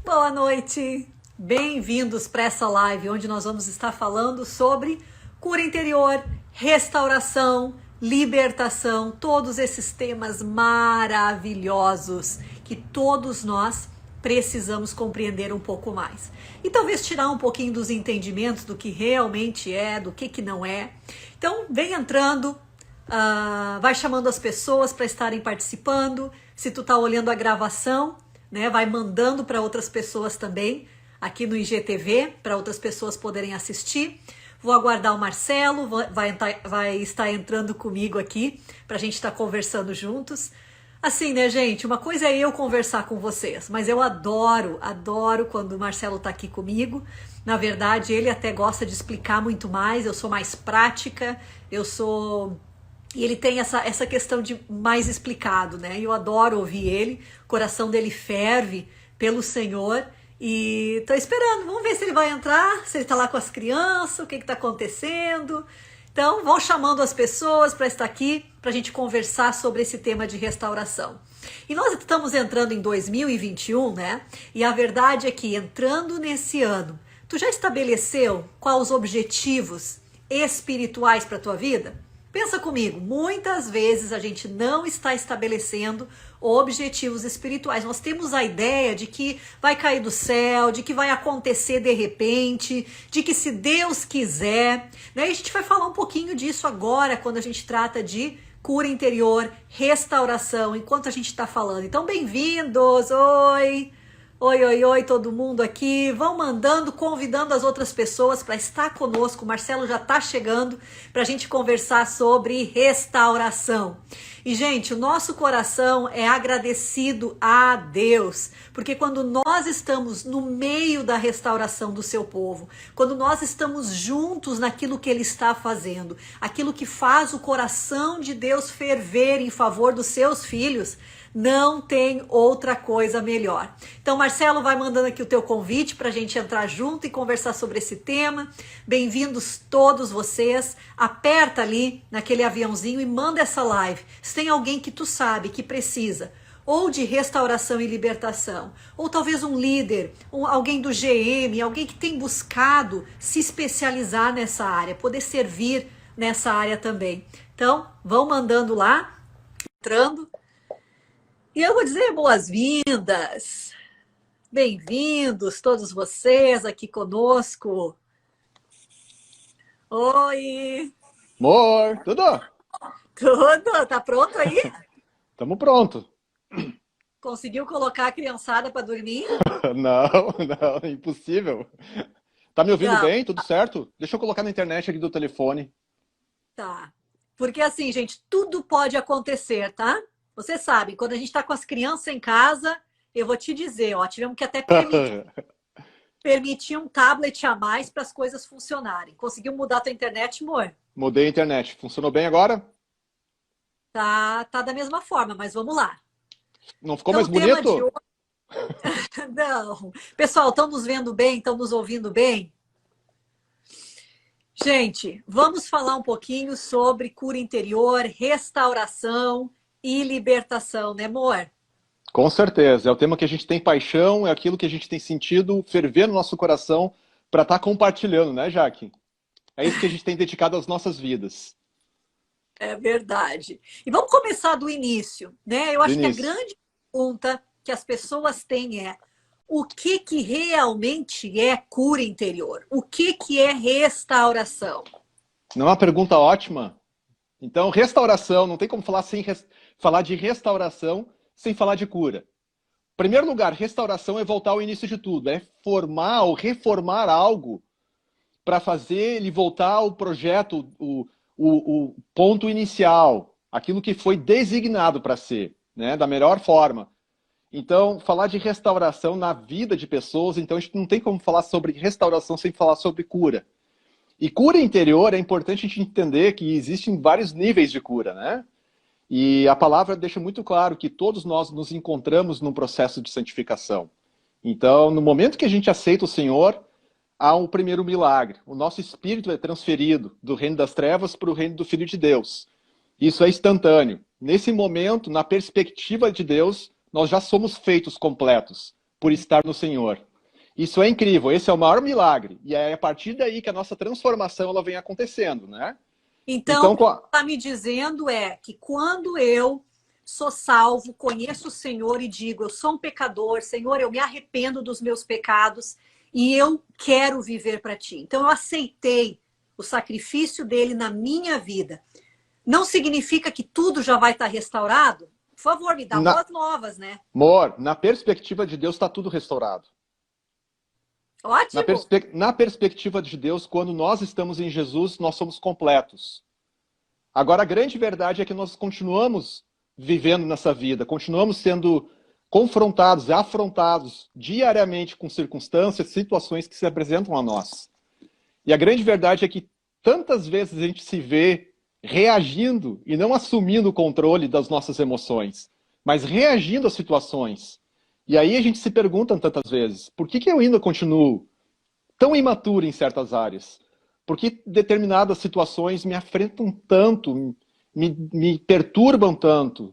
Boa noite, bem-vindos para essa live onde nós vamos estar falando sobre cura interior, restauração, libertação, todos esses temas maravilhosos que todos nós precisamos compreender um pouco mais. E talvez tirar um pouquinho dos entendimentos do que realmente é, do que não é. Então, vem entrando, vai chamando as pessoas para estarem participando. Se tu tá olhando a gravação, né, vai mandando para outras pessoas também, aqui no IGTV, para outras pessoas poderem assistir. Vou aguardar o Marcelo, vai estar entrando comigo aqui, para a gente estar conversando juntos. Assim, né, gente, uma coisa é eu conversar com vocês, mas eu adoro quando o Marcelo tá aqui comigo. Na verdade, ele até gosta de explicar muito mais, eu sou mais prática, E ele tem essa questão de mais explicado, né? Eu adoro ouvir ele, o coração dele ferve pelo Senhor e tô esperando, vamos ver se ele vai entrar, se ele tá lá com as crianças, o que tá acontecendo. Então, vão chamando as pessoas para estar aqui, para a gente conversar sobre esse tema de restauração. E nós estamos entrando em 2021, né? E a verdade é que entrando nesse ano, tu já estabeleceu quais os objetivos espirituais para a tua vida? Pensa comigo, muitas vezes a gente não está estabelecendo objetivos espirituais. Nós temos a ideia de que vai cair do céu, de que vai acontecer de repente, de que se Deus quiser, né? E a gente vai falar um pouquinho disso agora, quando a gente trata de cura interior, restauração, enquanto a gente está falando. Então, bem-vindos! Oi! Oi, todo mundo aqui. Vão mandando, convidando as outras pessoas para estar conosco. O Marcelo já está chegando para a gente conversar sobre restauração. E, gente, o nosso coração é agradecido a Deus, porque quando nós estamos no meio da restauração do seu povo, quando nós estamos juntos naquilo que Ele está fazendo, aquilo que faz o coração de Deus ferver em favor dos seus filhos, não tem outra coisa melhor. Então, Marcelo vai mandando aqui o teu convite para a gente entrar junto e conversar sobre esse tema. Bem-vindos todos vocês. Aperta ali naquele aviãozinho e manda essa live. Se tem alguém que tu sabe que precisa ou de restauração e libertação, ou talvez um líder, alguém do GM, alguém que tem buscado se especializar nessa área, poder servir nessa área também. Então, vão mandando lá, entrando. E eu vou dizer boas-vindas, bem-vindos todos vocês aqui conosco. Oi! Amor, tudo? Tudo? Tá pronto aí? Tamo pronto. Conseguiu colocar a criançada para dormir? Não, impossível. Tá me ouvindo Não. bem? Tudo certo? Deixa eu colocar na internet aqui do telefone. Tá. Porque assim, gente, tudo pode acontecer, tá? Você sabe, quando a gente tá com as crianças em casa, eu vou te dizer, ó, tivemos que até permitir um tablet a mais para as coisas funcionarem. Conseguiu mudar a tua internet, amor? Mudei a internet. Funcionou bem agora? Tá da mesma forma, mas vamos lá. Não ficou Então, mais bonito? hoje... Não. Pessoal, estão nos vendo bem? Estão nos ouvindo bem? Gente, vamos falar um pouquinho sobre cura interior, restauração e libertação, né, amor? Com certeza. É o tema que a gente tem paixão, é aquilo que a gente tem sentido ferver no nosso coração para estar compartilhando, né, Jaque? É isso que a gente tem dedicado às nossas vidas. É verdade. E vamos começar do início, né? Eu acho que a grande pergunta que as pessoas têm é: o que realmente é cura interior? O que é restauração? Não é uma pergunta ótima? Então, restauração, não tem como falar de restauração sem falar de cura. Em primeiro lugar, restauração é voltar ao início de tudo, é formar ou reformar algo para fazer ele voltar ao projeto, o ponto inicial, aquilo que foi designado para ser, né, da melhor forma. Então, falar de restauração na vida de pessoas, então a gente não tem como falar sobre restauração sem falar sobre cura. E cura interior é importante a gente entender que existem vários níveis de cura, né? E a palavra deixa muito claro que todos nós nos encontramos num processo de santificação. Então, no momento que a gente aceita o Senhor, há um primeiro milagre. O nosso espírito é transferido do reino das trevas para o reino do Filho de Deus. Isso é instantâneo. Nesse momento, na perspectiva de Deus, nós já somos feitos completos. por estar no Senhor. Isso é incrível, esse é o maior milagre. E é a partir daí que a nossa transformação ela vem acontecendo, né? Então, o que você está me dizendo é que quando eu sou salvo, conheço o Senhor e digo, eu sou um pecador, Senhor, eu me arrependo dos meus pecados e eu quero viver para Ti. Então, eu aceitei o sacrifício dele na minha vida. Não significa que tudo já vai estar restaurado? Por favor, me dá boas novas, né? Amor, na perspectiva de Deus está tudo restaurado. Ótimo. Na perspectiva de Deus, quando nós estamos em Jesus, nós somos completos. Agora, a grande verdade é que nós continuamos vivendo nessa vida, continuamos sendo confrontados e afrontados diariamente com circunstâncias, situações que se apresentam a nós. E a grande verdade é que tantas vezes a gente se vê reagindo e não assumindo o controle das nossas emoções, mas reagindo às situações. E aí a gente se pergunta tantas vezes, por que eu ainda continuo tão imaturo em certas áreas? Por que determinadas situações me afrentam tanto, me perturbam tanto?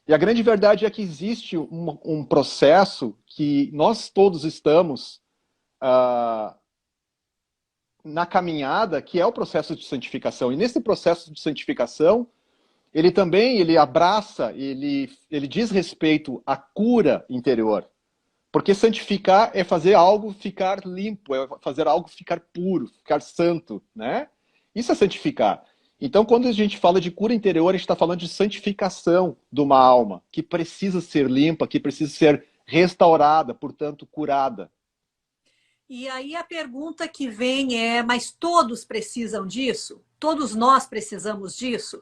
E a grande verdade é que existe um processo que nós todos estamos na caminhada, que é o processo de santificação. E nesse processo de santificação, ele abraça, ele diz respeito à cura interior. Porque santificar é fazer algo ficar limpo, é fazer algo ficar puro, ficar santo, né? Isso é santificar. Então, quando a gente fala de cura interior, a gente está falando de santificação de uma alma que precisa ser limpa, que precisa ser restaurada, portanto, curada. E aí a pergunta que vem é, mas todos precisam disso? Todos nós precisamos disso?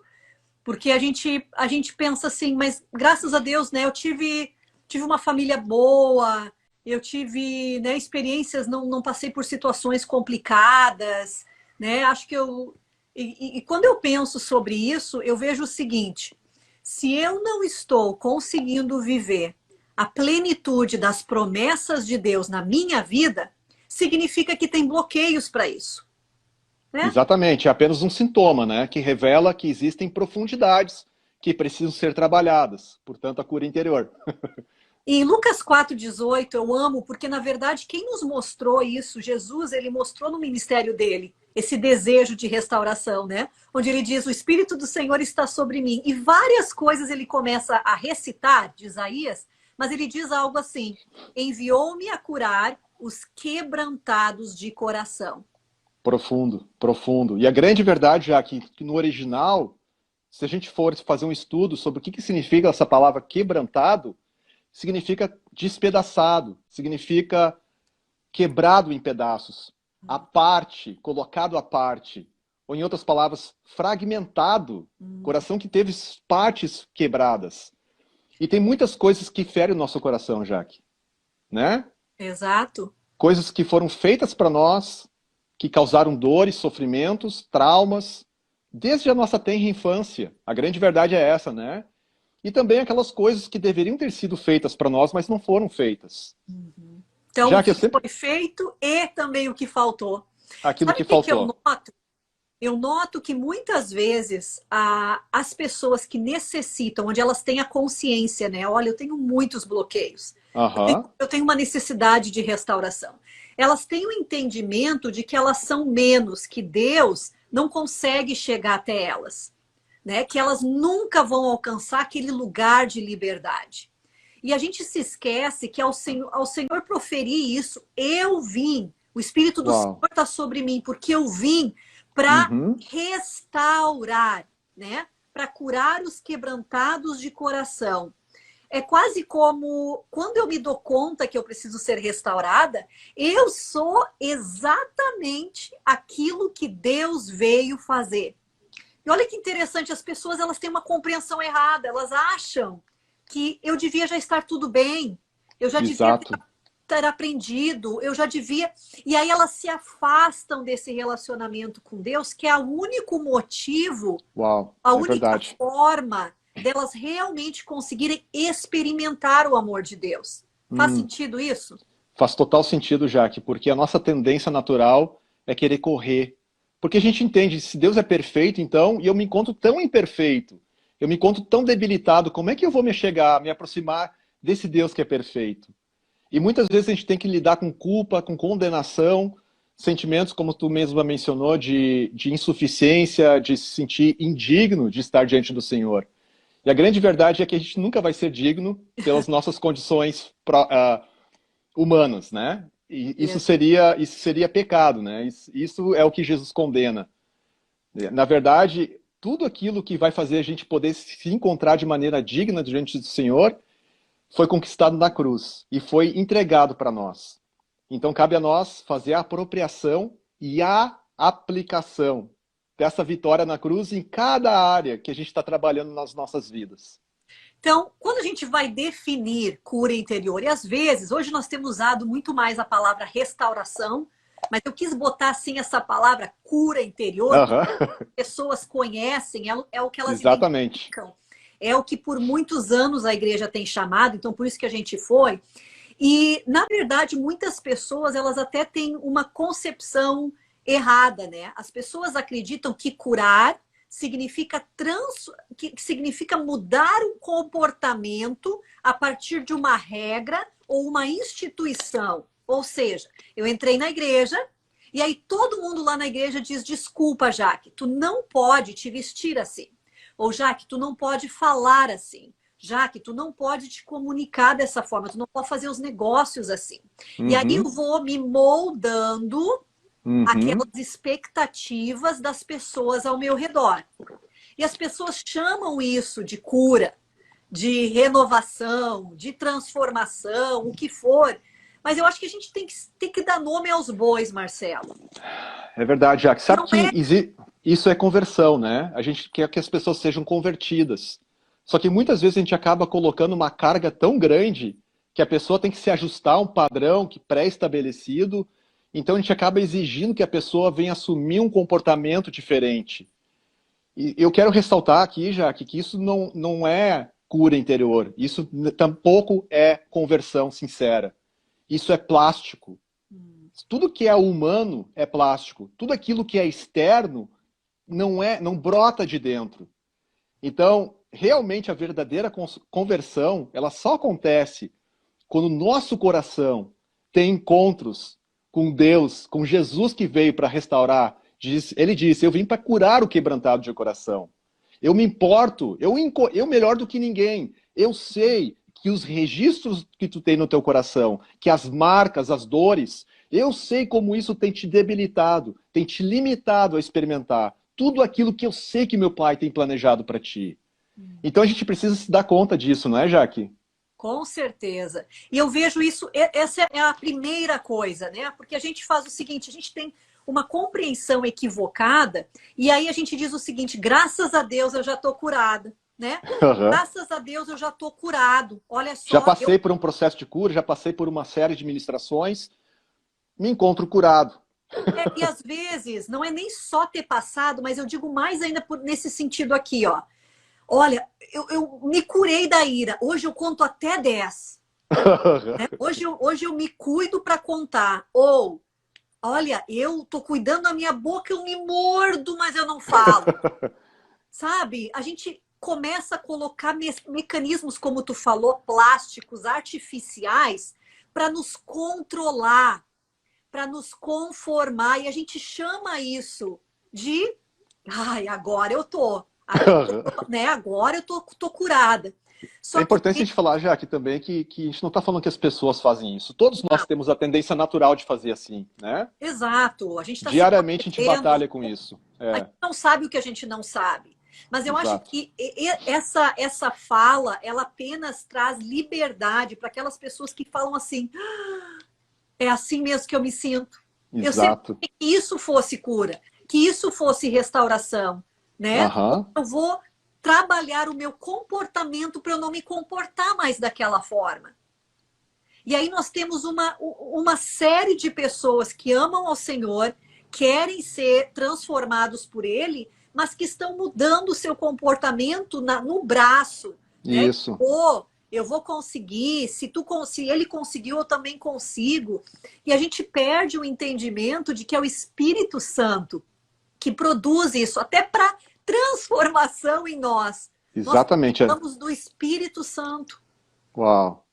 Porque a gente pensa assim, mas graças a Deus, né, eu tive uma família boa, eu tive, né, experiências, não passei por situações complicadas, né? Acho que e quando eu penso sobre isso, eu vejo o seguinte: se eu não estou conseguindo viver a plenitude das promessas de Deus na minha vida, significa que tem bloqueios para isso. Né? Exatamente, é apenas um sintoma, né? Que revela que existem profundidades que precisam ser trabalhadas, portanto, a cura interior. Em Lucas 4,18, eu amo, porque na verdade quem nos mostrou isso, Jesus, ele mostrou no ministério dele, esse desejo de restauração, né? Onde ele diz, o Espírito do Senhor está sobre mim. E várias coisas ele começa a recitar de Isaías, mas ele diz algo assim, enviou-me a curar os quebrantados de coração. Profundo, profundo. E a grande verdade, já que no original, se a gente for fazer um estudo sobre o que significa essa palavra quebrantado, significa despedaçado, significa quebrado em pedaços, à parte, colocado à parte, ou em outras palavras, fragmentado, coração que teve partes quebradas. E tem muitas coisas que ferem o nosso coração, Jaque, né? Exato. Coisas que foram feitas para nós, que causaram dores, sofrimentos, traumas, desde a nossa tenra infância. A grande verdade é essa, né? E também aquelas coisas que deveriam ter sido feitas para nós, mas não foram feitas. Então, já o que foi feito e também o que faltou. Aquilo Sabe que faltou. Que eu noto? Eu noto que muitas vezes as pessoas que necessitam, onde elas têm a consciência, né? Olha, eu tenho muitos bloqueios. Eu tenho uma necessidade de restauração. Elas têm o entendimento de que elas são menos, que Deus não consegue chegar até elas, né? Que elas nunca vão alcançar aquele lugar de liberdade. E a gente se esquece que ao Senhor proferir isso, eu vim, o Espírito do Senhor está sobre mim, porque eu vim para restaurar, né? Para curar os quebrantados de coração. É quase como, quando eu me dou conta que eu preciso ser restaurada, eu sou exatamente aquilo que Deus veio fazer. E olha que interessante, as pessoas elas têm uma compreensão errada, elas acham que eu devia já estar tudo bem, eu já devia ter aprendido, eu já devia... E aí elas se afastam desse relacionamento com Deus, que é o único motivo, a única forma delas realmente conseguirem experimentar o amor de Deus. Faz sentido isso? Faz total sentido, Jaque, porque a nossa tendência natural é querer correr. Porque a gente entende, se Deus é perfeito, então, e eu me encontro tão imperfeito, eu me encontro tão debilitado, como é que eu vou me aproximar desse Deus que é perfeito? E muitas vezes a gente tem que lidar com culpa, com condenação, sentimentos, como tu mesma mencionou, de insuficiência, de se sentir indigno de estar diante do Senhor. E a grande verdade é que a gente nunca vai ser digno pelas nossas condições humanas, né? E isso seria pecado, né? Isso é o que Jesus condena. Na verdade, tudo aquilo que vai fazer a gente poder se encontrar de maneira digna diante do Senhor foi conquistado na cruz e foi entregado para nós. Então cabe a nós fazer a apropriação e a aplicação dessa vitória na cruz em cada área que a gente está trabalhando nas nossas vidas. Então, quando a gente vai definir cura interior, e às vezes, hoje nós temos usado muito mais a palavra restauração, mas eu quis botar assim essa palavra cura interior, porque as pessoas conhecem, é o que elas Exatamente. identificam. É o que por muitos anos a igreja tem chamado, então por isso que a gente foi. E, na verdade, muitas pessoas, elas até têm uma concepção errada, né? As pessoas acreditam que curar significa significa mudar um comportamento a partir de uma regra ou uma instituição. Ou seja, eu entrei na igreja e aí todo mundo lá na igreja diz: desculpa, Jaque, tu não pode te vestir assim. Ou, Jaque, tu não pode falar assim. Jaque, tu não pode te comunicar dessa forma, tu não pode fazer os negócios assim. E aí eu vou me moldando aquelas expectativas das pessoas ao meu redor. E as pessoas chamam isso de cura, de renovação, de transformação, o que for. Mas eu acho que a gente tem que dar nome aos bois, Marcelo. É verdade, Jaque. Sabe que é... isso é conversão, né? A gente quer que as pessoas sejam convertidas. Só que muitas vezes a gente acaba colocando uma carga tão grande que a pessoa tem que se ajustar a um padrão pré-estabelecido. Então a gente acaba exigindo que a pessoa venha assumir um comportamento diferente. E eu quero ressaltar aqui, Jaque, que isso não é cura interior. Isso tampouco é conversão sincera. Isso é plástico. Tudo que é humano é plástico. Tudo aquilo que é externo não brota de dentro. Então, realmente a verdadeira conversão, ela só acontece quando o nosso coração tem encontros com Deus, com Jesus que veio para restaurar. Ele disse: eu vim para curar o quebrantado de coração. Eu me importo, eu melhor do que ninguém. Eu sei que os registros que tu tem no teu coração, que as marcas, as dores, eu sei como isso tem te debilitado, tem te limitado a experimentar tudo aquilo que eu sei que meu Pai tem planejado para ti. Então a gente precisa se dar conta disso, não é, Jaque? Com certeza. E eu vejo isso, essa é a primeira coisa, né? Porque a gente faz o seguinte, a gente tem uma compreensão equivocada e aí a gente diz o seguinte: graças a Deus eu já estou curada, né? Graças a Deus eu já estou curado. Olha só. Já passei por um processo de cura, já passei por uma série de ministrações, me encontro curado. E às vezes não é nem só ter passado, mas eu digo mais ainda nesse sentido aqui, ó. Olha, eu me curei da ira. Hoje eu conto até 10. Né? Hoje eu me cuido para contar. Ou, olha, eu tô cuidando da minha boca, eu me mordo, mas eu não falo. Sabe? A gente começa a colocar mecanismos, como tu falou, plásticos, artificiais, para nos controlar, para nos conformar. E a gente chama isso de... Ai, agora eu tô... Agora eu tô curada. É importante a gente falar, Jaque, também que a gente não está falando que as pessoas fazem isso. Todos nós temos a tendência natural de fazer assim, né? Exato. A gente tá diariamente a gente batalha com isso. A gente não sabe o que a gente não sabe. Mas eu acho que essa fala, ela apenas traz liberdade para aquelas pessoas que falam assim: é assim mesmo que eu me sinto. Exato. Eu sempre queria que isso fosse cura, que isso fosse restauração. Né? Eu vou trabalhar o meu comportamento para eu não me comportar mais daquela forma. E aí nós temos uma série de pessoas que amam ao Senhor, querem ser transformados por Ele, mas que estão mudando o seu comportamento no braço. Isso. Né? Eu vou conseguir, se Ele conseguiu, eu também consigo. E a gente perde o entendimento de que é o Espírito Santo que produz isso, até para transformação em nós. Exatamente. Nós falamos do Espírito Santo. Uau.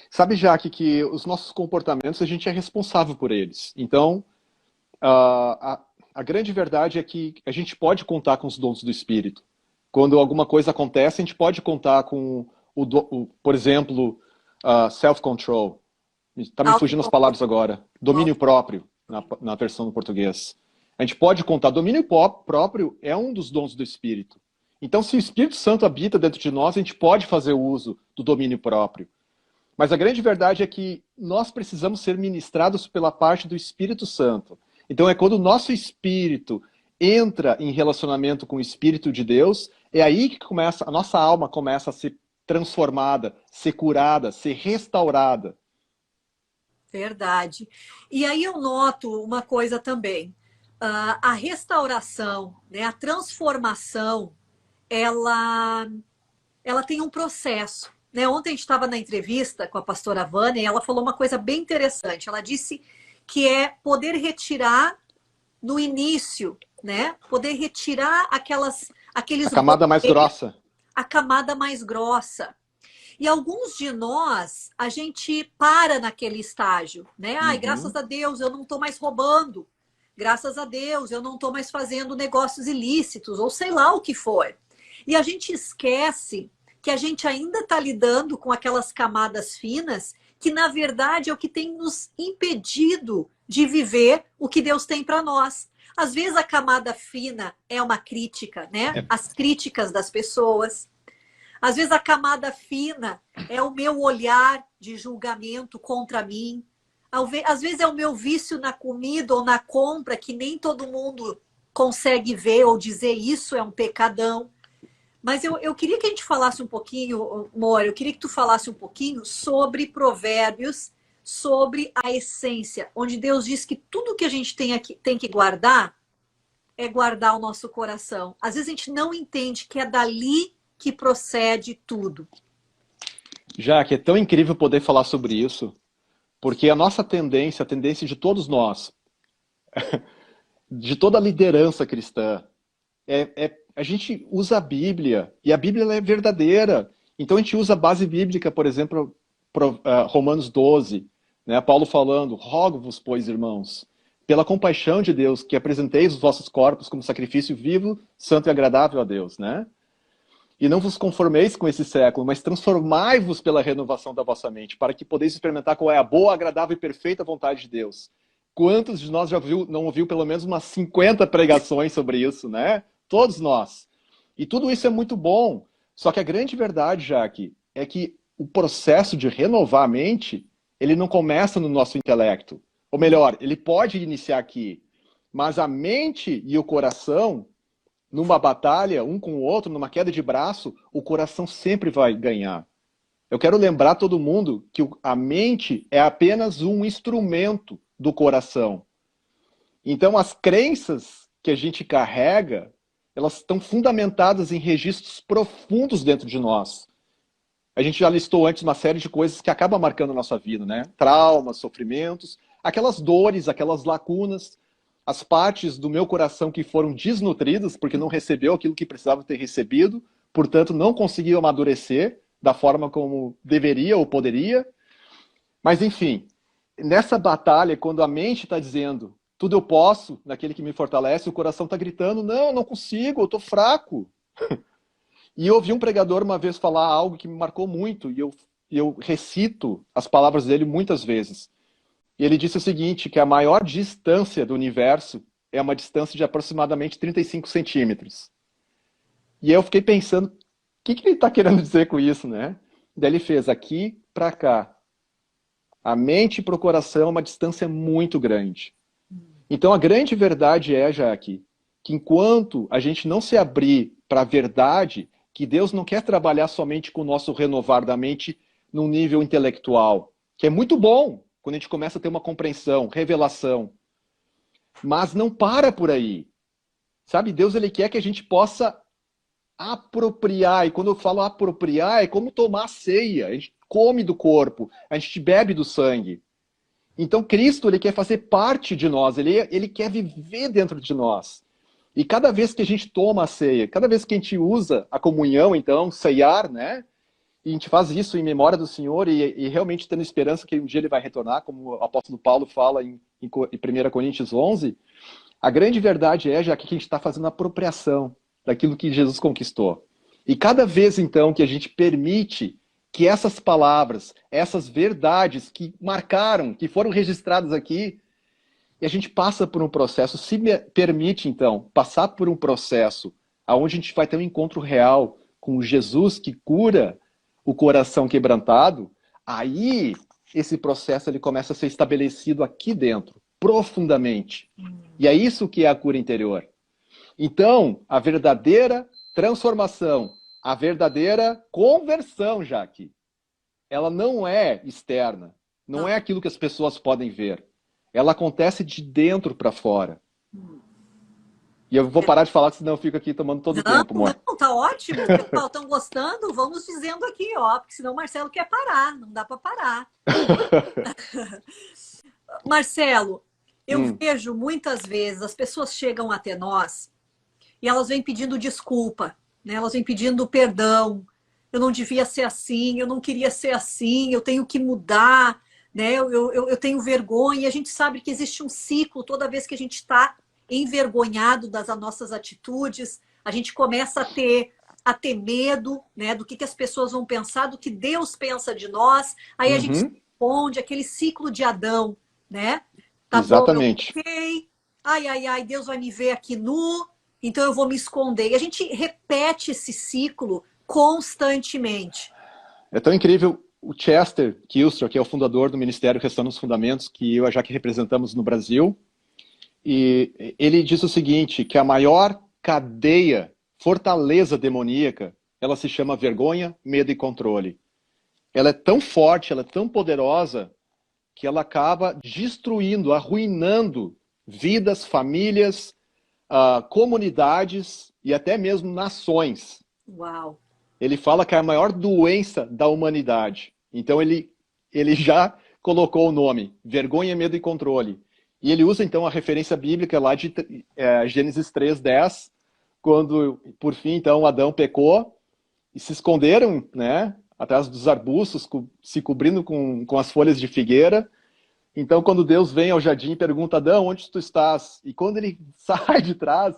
Sabe, Jaque, que os nossos comportamentos, a gente é responsável por eles. Então, a grande verdade é que a gente pode contar com os dons do Espírito. Quando alguma coisa acontece, a gente pode contar com, por exemplo, self-control. Está me fugindo as palavras agora. Domínio próprio, na versão do português. A gente pode contar. Domínio próprio é um dos dons do Espírito. Então, se o Espírito Santo habita dentro de nós, a gente pode fazer uso do domínio próprio. Mas a grande verdade é que nós precisamos ser ministrados pela parte do Espírito Santo. Então, é quando o nosso espírito entra em relacionamento com o Espírito de Deus, é aí que a nossa alma começa a ser transformada, ser curada, ser restaurada. Verdade. E aí eu noto uma coisa também. A restauração, né, a transformação, ela tem um processo. Né? Ontem a gente estava na entrevista com a pastora Vânia e ela falou uma coisa bem interessante. Ela disse que é poder retirar no início, né? Poder retirar aqueles... A camada mais grossa. A camada mais grossa. E alguns de nós, a gente para naquele estágio, né? Ai, graças a Deus, eu não estou mais roubando. Graças a Deus, eu não estou mais fazendo negócios ilícitos, ou sei lá o que for. E a gente esquece que a gente ainda está lidando com aquelas camadas finas que, na verdade, é o que tem nos impedido de viver o que Deus tem para nós. Às vezes a camada fina é uma crítica, né? As críticas das pessoas. Às vezes a camada fina é o meu olhar de julgamento contra mim. Às vezes é o meu vício na comida ou na compra, que nem todo mundo consegue ver ou dizer isso é um pecadão. Mas eu queria que a gente falasse um pouquinho, Mora, eu queria que tu falasse um pouquinho sobre Provérbios, sobre a essência, onde Deus diz que tudo que a gente tem que guardar é guardar o nosso coração. Às vezes a gente não entende que é dali que procede tudo. Jaque, é tão incrível poder falar sobre isso, porque a nossa tendência, a tendência de todos nós, de toda a liderança cristã, a gente usa a Bíblia, e a Bíblia é verdadeira. Então a gente usa a base bíblica, por exemplo, Romanos 12, né? Paulo falando, rogo-vos, pois, irmãos, pela compaixão de Deus, que apresenteis os vossos corpos como sacrifício vivo, santo e agradável a Deus, né? E não vos conformeis com esse século, mas transformai-vos pela renovação da vossa mente, para que podeis experimentar qual é a boa, agradável e perfeita vontade de Deus. Quantos de nós não ouviu pelo menos umas 50 pregações sobre isso, né? Todos nós. E tudo isso é muito bom. Só que a grande verdade, Jaque, é que o processo de renovar a mente, ele não começa no nosso intelecto. Ou melhor, ele pode iniciar aqui. Mas a mente e o coração, numa batalha, um com o outro, numa queda de braço, o coração sempre vai ganhar. Eu quero lembrar todo mundo que a mente é apenas um instrumento do coração. Então, as crenças que a gente carrega, elas estão fundamentadas em registros profundos dentro de nós. A gente já listou antes uma série de coisas que acabam marcando a nossa vida, né? Traumas, sofrimentos, aquelas dores, aquelas lacunas, as partes do meu coração que foram desnutridas, porque não recebeu aquilo que precisava ter recebido, portanto não conseguiu amadurecer da forma como deveria ou poderia. Mas enfim, nessa batalha, quando a mente está dizendo tudo eu posso, naquele que me fortalece, o coração está gritando, não, eu não consigo, eu estou fraco. E eu ouvi um pregador uma vez falar algo que me marcou muito, e eu recito as palavras dele muitas vezes. E ele disse o seguinte, que a maior distância do universo é uma distância de aproximadamente 35 centímetros. E eu fiquei pensando, o que ele está querendo dizer com isso, né? Daí ele fez aqui para cá. A mente para o coração é uma distância muito grande. Então a grande verdade é, Jaque, que enquanto a gente não se abrir para a verdade, que Deus não quer trabalhar somente com o nosso renovar da mente num nível intelectual, que é muito bom quando a gente começa a ter uma compreensão, revelação. Mas não para por aí. Sabe, Deus ele quer que a gente possa apropriar, e quando eu falo apropriar, é como tomar a ceia, a gente come do corpo, a gente bebe do sangue. Então Cristo ele quer fazer parte de nós, ele quer viver dentro de nós. E cada vez que a gente toma a ceia, cada vez que a gente usa a comunhão, então, ceiar, né? e a gente faz isso em memória do Senhor e realmente tendo esperança que um dia ele vai retornar, como o apóstolo Paulo fala em 1 Coríntios 11, a grande verdade é, já que a gente está fazendo a apropriação daquilo que Jesus conquistou. E cada vez, então, que a gente permite que essas palavras, essas verdades que marcaram, que foram registradas aqui, e a gente passa por um processo, se permite, então, passar por um processo onde a gente vai ter um encontro real com Jesus que cura o coração quebrantado, aí esse processo ele começa a ser estabelecido aqui dentro, profundamente. E é isso que é a cura interior. Então, a verdadeira transformação, a verdadeira conversão, Jaque, ela não é externa, não é aquilo que as pessoas podem ver. Ela acontece de dentro para fora. E eu vou parar de falar, senão eu fico aqui tomando todo o tempo, amor. Não, tá ótimo. O pessoal estão gostando, vamos dizendo aqui, ó, porque senão o Marcelo quer parar, não dá para parar. Marcelo, eu vejo muitas vezes as pessoas chegam até nós e elas vêm pedindo desculpa, né? Elas vêm pedindo perdão. Eu não devia ser assim, eu não queria ser assim, eu tenho que mudar, né? Eu tenho vergonha. E a gente sabe que existe um ciclo toda vez que a gente está envergonhado das nossas atitudes, a gente começa a ter medo, né, do que as pessoas vão pensar, do que Deus pensa de nós. Aí a gente responde aquele ciclo de Adão, né? Tá Exatamente. bom, eu pequei, ai, Deus vai me ver aqui nu, então eu vou me esconder. E a gente repete esse ciclo constantemente. É tão incrível. O Chester Kilstra, que é o fundador do Ministério Restaurando os Fundamentos, que eu já que representamos no Brasil, e ele diz o seguinte, que a maior cadeia, fortaleza demoníaca, ela se chama vergonha, medo e controle. Ela é tão forte, ela é tão poderosa, que ela acaba destruindo, arruinando vidas, famílias, comunidades e até mesmo nações. Uau! Ele fala que é a maior doença da humanidade. Então ele já colocou o nome, vergonha, medo e controle. E ele usa então a referência bíblica lá de Gênesis 3:10, quando por fim então Adão pecou e se esconderam, né, atrás dos arbustos, se cobrindo com as folhas de figueira. Então quando Deus vem ao jardim e pergunta, Adão, onde tu estás? E quando ele sai de trás,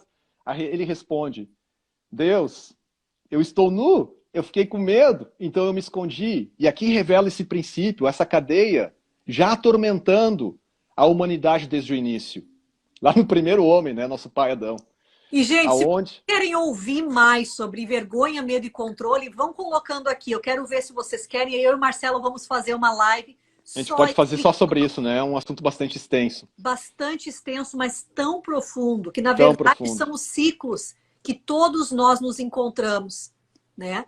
ele responde, Deus, eu estou nu, eu fiquei com medo, então eu me escondi. E aqui revela esse princípio, essa cadeia, já atormentando a humanidade desde o início. Lá no primeiro homem, né, nosso pai Adão. E, gente, se vocês querem ouvir mais sobre vergonha, medo e controle, vão colocando aqui. Eu quero ver se vocês querem. Eu e o Marcelo vamos fazer uma live. A gente pode fazer só sobre isso, né? É um assunto bastante extenso. Bastante extenso, mas tão profundo, que na verdade são os ciclos que todos nós nos encontramos, né?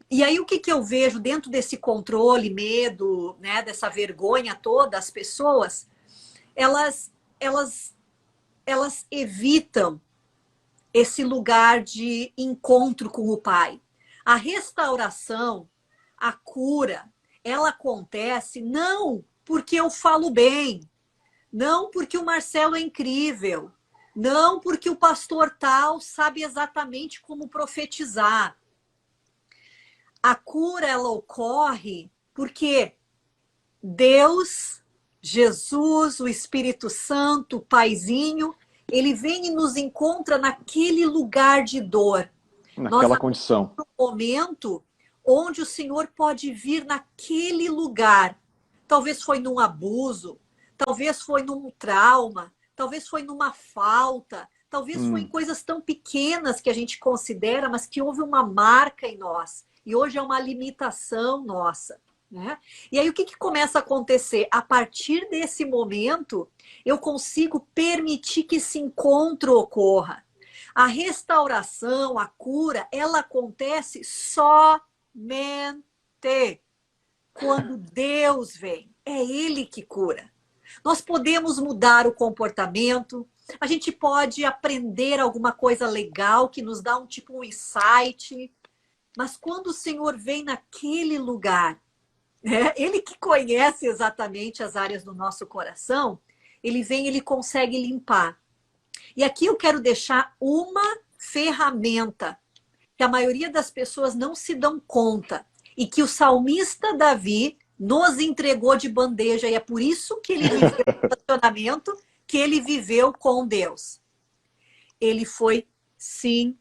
E aí o que eu vejo dentro desse controle, medo, né, dessa vergonha toda, as pessoas, elas evitam esse lugar de encontro com o Pai. A restauração, a cura, ela acontece não porque eu falo bem, não porque o Marcelo é incrível, não porque o pastor tal sabe exatamente como profetizar. A cura, ela ocorre porque Deus, Jesus, o Espírito Santo, o Paizinho, ele vem e nos encontra naquele lugar de dor. Naquela condição. No momento onde o Senhor pode vir naquele lugar. Talvez foi num abuso, talvez foi num trauma, talvez foi numa falta, talvez foi em coisas tão pequenas que a gente considera, mas que houve uma marca em nós. E hoje é uma limitação nossa. Né? E aí o que começa a acontecer? A partir desse momento, eu consigo permitir que esse encontro ocorra. A restauração, a cura, ela acontece somente quando Deus vem. É Ele que cura. Nós podemos mudar o comportamento, a gente pode aprender alguma coisa legal que nos dá um insight, mas quando o Senhor vem naquele lugar, Ele que conhece exatamente as áreas do nosso coração, Ele vem, Ele consegue limpar. E aqui eu quero deixar uma ferramenta que a maioria das pessoas não se dão conta. e que o salmista Davi nos entregou de bandeja, e é por isso que ele viveu o relacionamento que ele viveu com Deus. Ele foi sincero.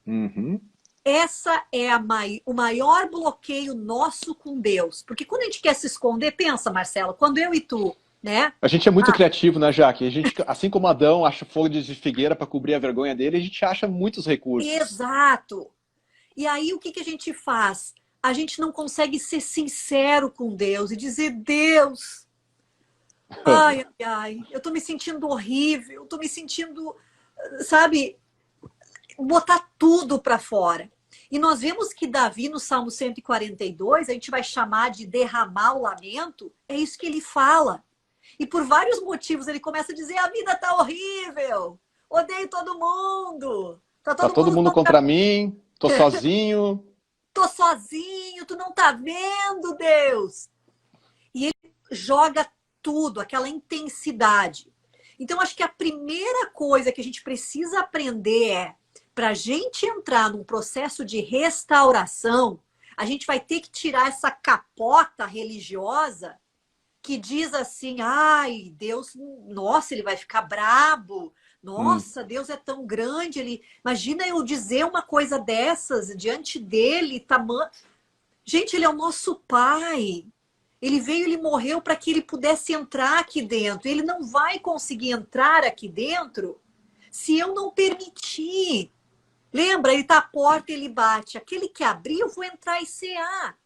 Uhum. Essa é o maior bloqueio nosso com Deus. Porque quando a gente quer se esconder, pensa, Marcelo, quando eu e tu, né? A gente é muito criativo, né, Jaque? A gente, assim como Adão acha folhas de figueira para cobrir a vergonha dele, a gente acha muitos recursos. Exato. E aí o que a gente faz? A gente não consegue ser sincero com Deus e dizer, Deus, ai, ai, ai, eu tô me sentindo horrível, eu tô me sentindo, sabe, botar tudo para fora. E nós vemos que Davi, no Salmo 142, a gente vai chamar de derramar o lamento, é isso que ele fala. E por vários motivos ele começa a dizer, a vida tá horrível, odeio todo mundo, Tá todo mundo contra mim, tô sozinho. Tô sozinho, tu não tá vendo, Deus? E ele joga tudo, aquela intensidade. Então, acho que a primeira coisa que a gente precisa aprender é, para a gente entrar num processo de restauração, a gente vai ter que tirar essa capota religiosa que diz assim, ai, Deus, nossa, ele vai ficar brabo. Nossa, Deus é tão grande. Imagina eu dizer uma coisa dessas diante dele. Gente, ele é o nosso pai. Ele veio, ele morreu para que ele pudesse entrar aqui dentro. Ele não vai conseguir entrar aqui dentro se eu não permitir. Lembra? Ele está à porta, ele bate. Aquele que abrir, eu vou entrar e cear.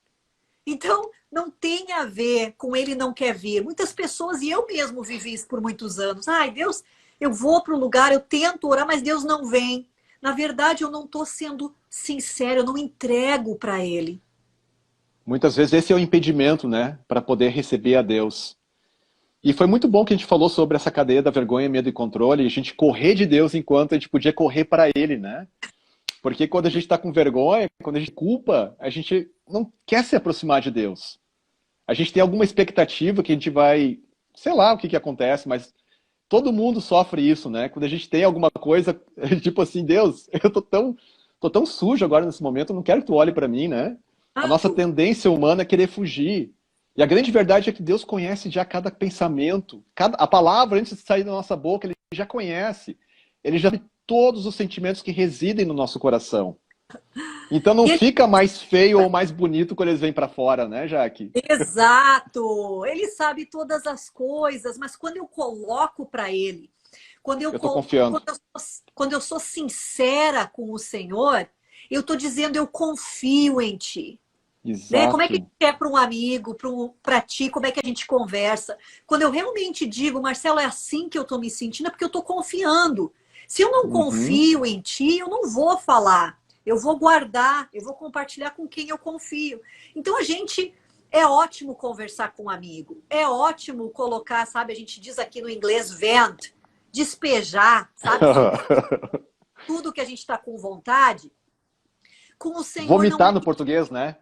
Então, não tem a ver com ele não quer vir. Muitas pessoas, e eu mesmo vivi isso por muitos anos. Ai, Deus, eu vou para o lugar, eu tento orar, mas Deus não vem. Na verdade, eu não estou sendo sincero, eu não entrego para ele. Muitas vezes esse é o impedimento, né, para poder receber a Deus. E foi muito bom que a gente falou sobre essa cadeia da vergonha, medo e controle, e a gente correr de Deus enquanto a gente podia correr para ele, né? Porque quando a gente está com vergonha, quando a gente culpa, a gente não quer se aproximar de Deus. A gente tem alguma expectativa que a gente vai, sei lá o que acontece, mas todo mundo sofre isso, né? Quando a gente tem alguma coisa, tipo assim, Deus, eu tô tão sujo agora nesse momento, eu não quero que tu olhe para mim, né? A nossa tendência humana é querer fugir. E a grande verdade é que Deus conhece já cada pensamento, a palavra antes de sair da nossa boca, ele já conhece. Ele já sabe todos os sentimentos que residem no nosso coração. Então não fica mais feio ou mais bonito quando eles vêm para fora, né, Jaque? Exato! Ele sabe todas as coisas, mas quando eu coloco para ele, Eu tô confiando. quando eu sou sincera com o Senhor, eu estou dizendo, eu confio em ti. Né? Como é que a gente é para um amigo, para ti, como é que a gente conversa? Quando eu realmente digo, Marcelo, é assim que eu estou me sentindo, é porque eu estou confiando. Se eu não confio em ti, eu não vou falar. Eu vou guardar, eu vou compartilhar com quem eu confio. Então, é ótimo conversar com um amigo. É ótimo colocar, sabe, a gente diz aqui no inglês, vent, despejar, sabe? Tudo que a gente está com vontade. Com o Senhor vomitar no português, né?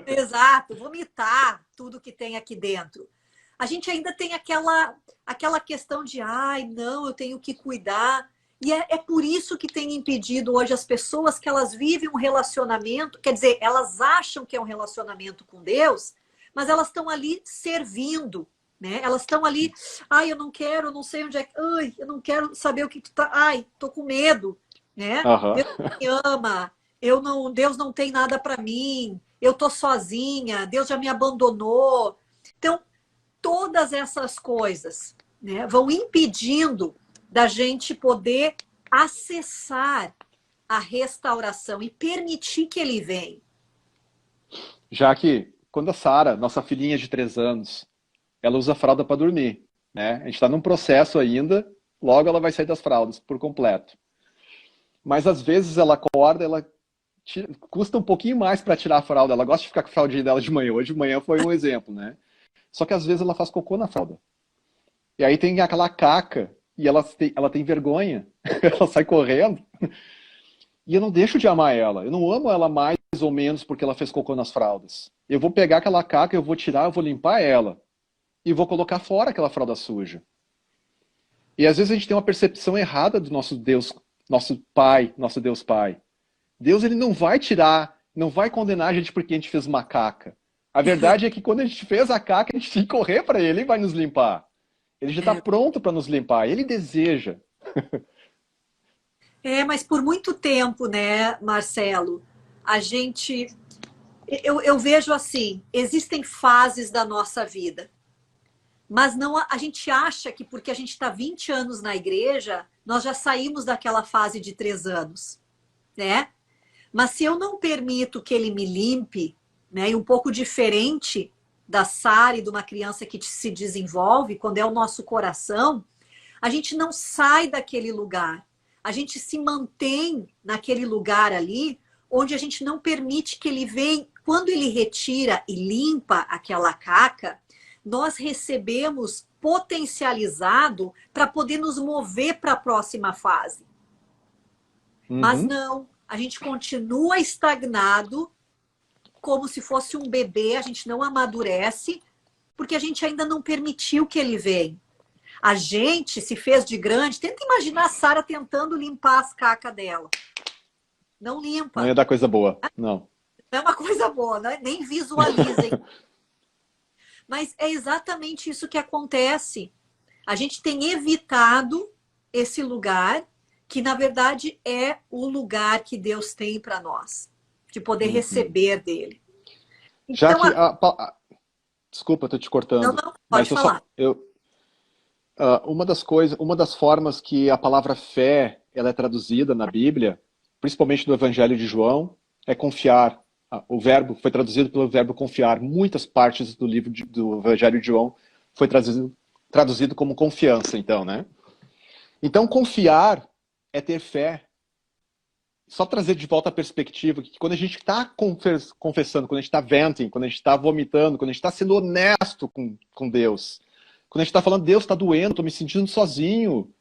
Exato, vomitar tudo que tem aqui dentro. A gente ainda tem aquela questão de, ai, não, eu tenho que cuidar. E é por isso que tem impedido hoje as pessoas que elas vivem um relacionamento, quer dizer, elas acham que é um relacionamento com Deus, mas elas estão ali servindo, né? Elas estão ali, ai, eu não quero, eu não sei onde é que, ai, eu não quero saber o que tu tá, ai, tô com medo, né? Deus me ama. Deus não tem nada para mim, eu tô sozinha, Deus já me abandonou. Então, todas essas coisas, né, vão impedindo da gente poder acessar a restauração e permitir que ele venha. Já que, quando a Sara, nossa filhinha de 3 anos, ela usa fralda para dormir, né? A gente está num processo ainda, logo ela vai sair das fraldas por completo. Mas às vezes ela acorda, custa um pouquinho mais para tirar a fralda. Ela gosta de ficar com a fraldinha dela de manhã. Hoje de manhã foi um exemplo, né? Só que às vezes ela faz cocô na fralda. E aí tem aquela caca e ela tem vergonha. Ela sai correndo. E eu não deixo de amar ela. Eu não amo ela mais ou menos porque ela fez cocô nas fraldas. Eu vou pegar aquela caca, eu vou tirar, eu vou limpar ela. E vou colocar fora aquela fralda suja. E às vezes a gente tem uma percepção errada do nosso Deus, nosso Pai, nosso Deus Pai. Deus, ele não vai tirar, não vai condenar a gente porque a gente fez uma caca. A verdade é que quando a gente fez a caca, a gente tem que correr para ele e vai nos limpar. Ele já está pronto para nos limpar, ele deseja. Mas por muito tempo, né, Marcelo, a gente. Eu vejo assim: existem fases da nossa vida, mas não a gente acha que porque a gente está 20 anos na igreja, nós já saímos daquela fase de 3 anos, né? Mas se eu não permito que ele me limpe, né, e um pouco diferente da Sara e de uma criança que se desenvolve, quando é o nosso coração, a gente não sai daquele lugar. A gente se mantém naquele lugar ali, onde a gente não permite que ele venha. Quando ele retira e limpa aquela caca, nós recebemos potencializado para poder nos mover para a próxima fase. Mas não, a gente continua estagnado, como se fosse um bebê, a gente não amadurece, porque a gente ainda não permitiu que ele venha. A gente se fez de grande. Tenta imaginar a Sara tentando limpar as cacas dela. Não limpa. Não ia dar coisa boa, não. Não é uma coisa boa, né? Nem visualizem. Mas é exatamente isso que acontece. A gente tem evitado esse lugar, que na verdade é o lugar que Deus tem para nós, de poder receber dele. Já Então, que desculpa, estou te cortando. Não, pode falar. Uma das formas que a palavra fé ela é traduzida na Bíblia, principalmente no Evangelho de João, é confiar. O verbo foi traduzido pelo verbo confiar. Muitas partes do livro do Evangelho de João foi traduzido como confiança, então, né? Então, confiar é ter fé. Só trazer de volta a perspectiva que quando a gente está confessando, quando a gente está venting, quando a gente está vomitando, quando a gente está sendo honesto com Deus, quando a gente está falando, Deus, está doendo, estou me sentindo sozinho,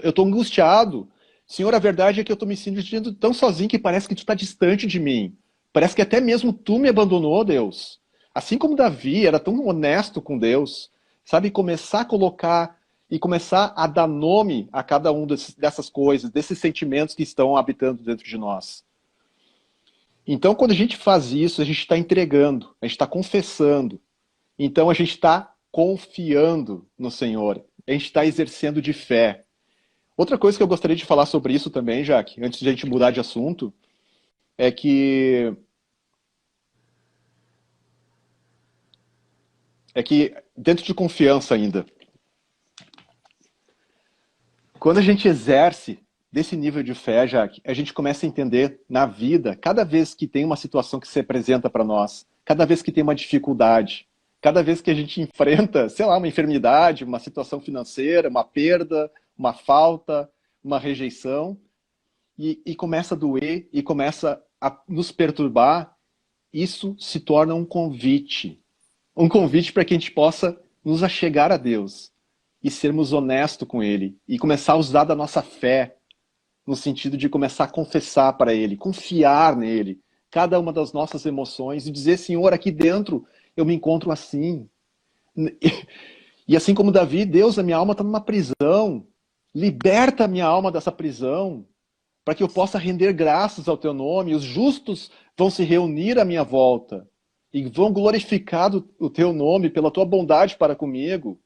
eu estou angustiado. Senhor, a verdade é que eu estou me sentindo tão sozinho que parece que tu está distante de mim. Parece que até mesmo tu me abandonou, Deus. Assim como Davi era tão honesto com Deus, sabe? Começar a colocar e começar a dar nome a cada um dessas coisas, desses sentimentos que estão habitando dentro de nós. Então, quando a gente faz isso, a gente está entregando, a gente está confessando. Então, a gente está confiando no Senhor. A gente está exercendo de fé. Outra coisa que eu gostaria de falar sobre isso também, Jaque, antes de a gente mudar de assunto, é que dentro de confiança ainda, quando a gente exerce desse nível de fé, Jaque, a gente começa a entender na vida, cada vez que tem uma situação que se apresenta para nós, cada vez que tem uma dificuldade, cada vez que a gente enfrenta, sei lá, uma enfermidade, uma situação financeira, uma perda, uma falta, uma rejeição, e começa a doer, e começa a nos perturbar, isso se torna um convite. Um convite para que a gente possa nos achegar a Deus e sermos honestos com Ele e começar a usar da nossa fé no sentido de começar a confessar para Ele, confiar nele, cada uma das nossas emoções e dizer, Senhor, aqui dentro eu me encontro assim. E assim como Davi, Deus, a minha alma está numa prisão, liberta a minha alma dessa prisão, para que eu possa render graças ao teu nome, os justos vão se reunir à minha volta e vão glorificar o teu nome pela tua bondade para comigo.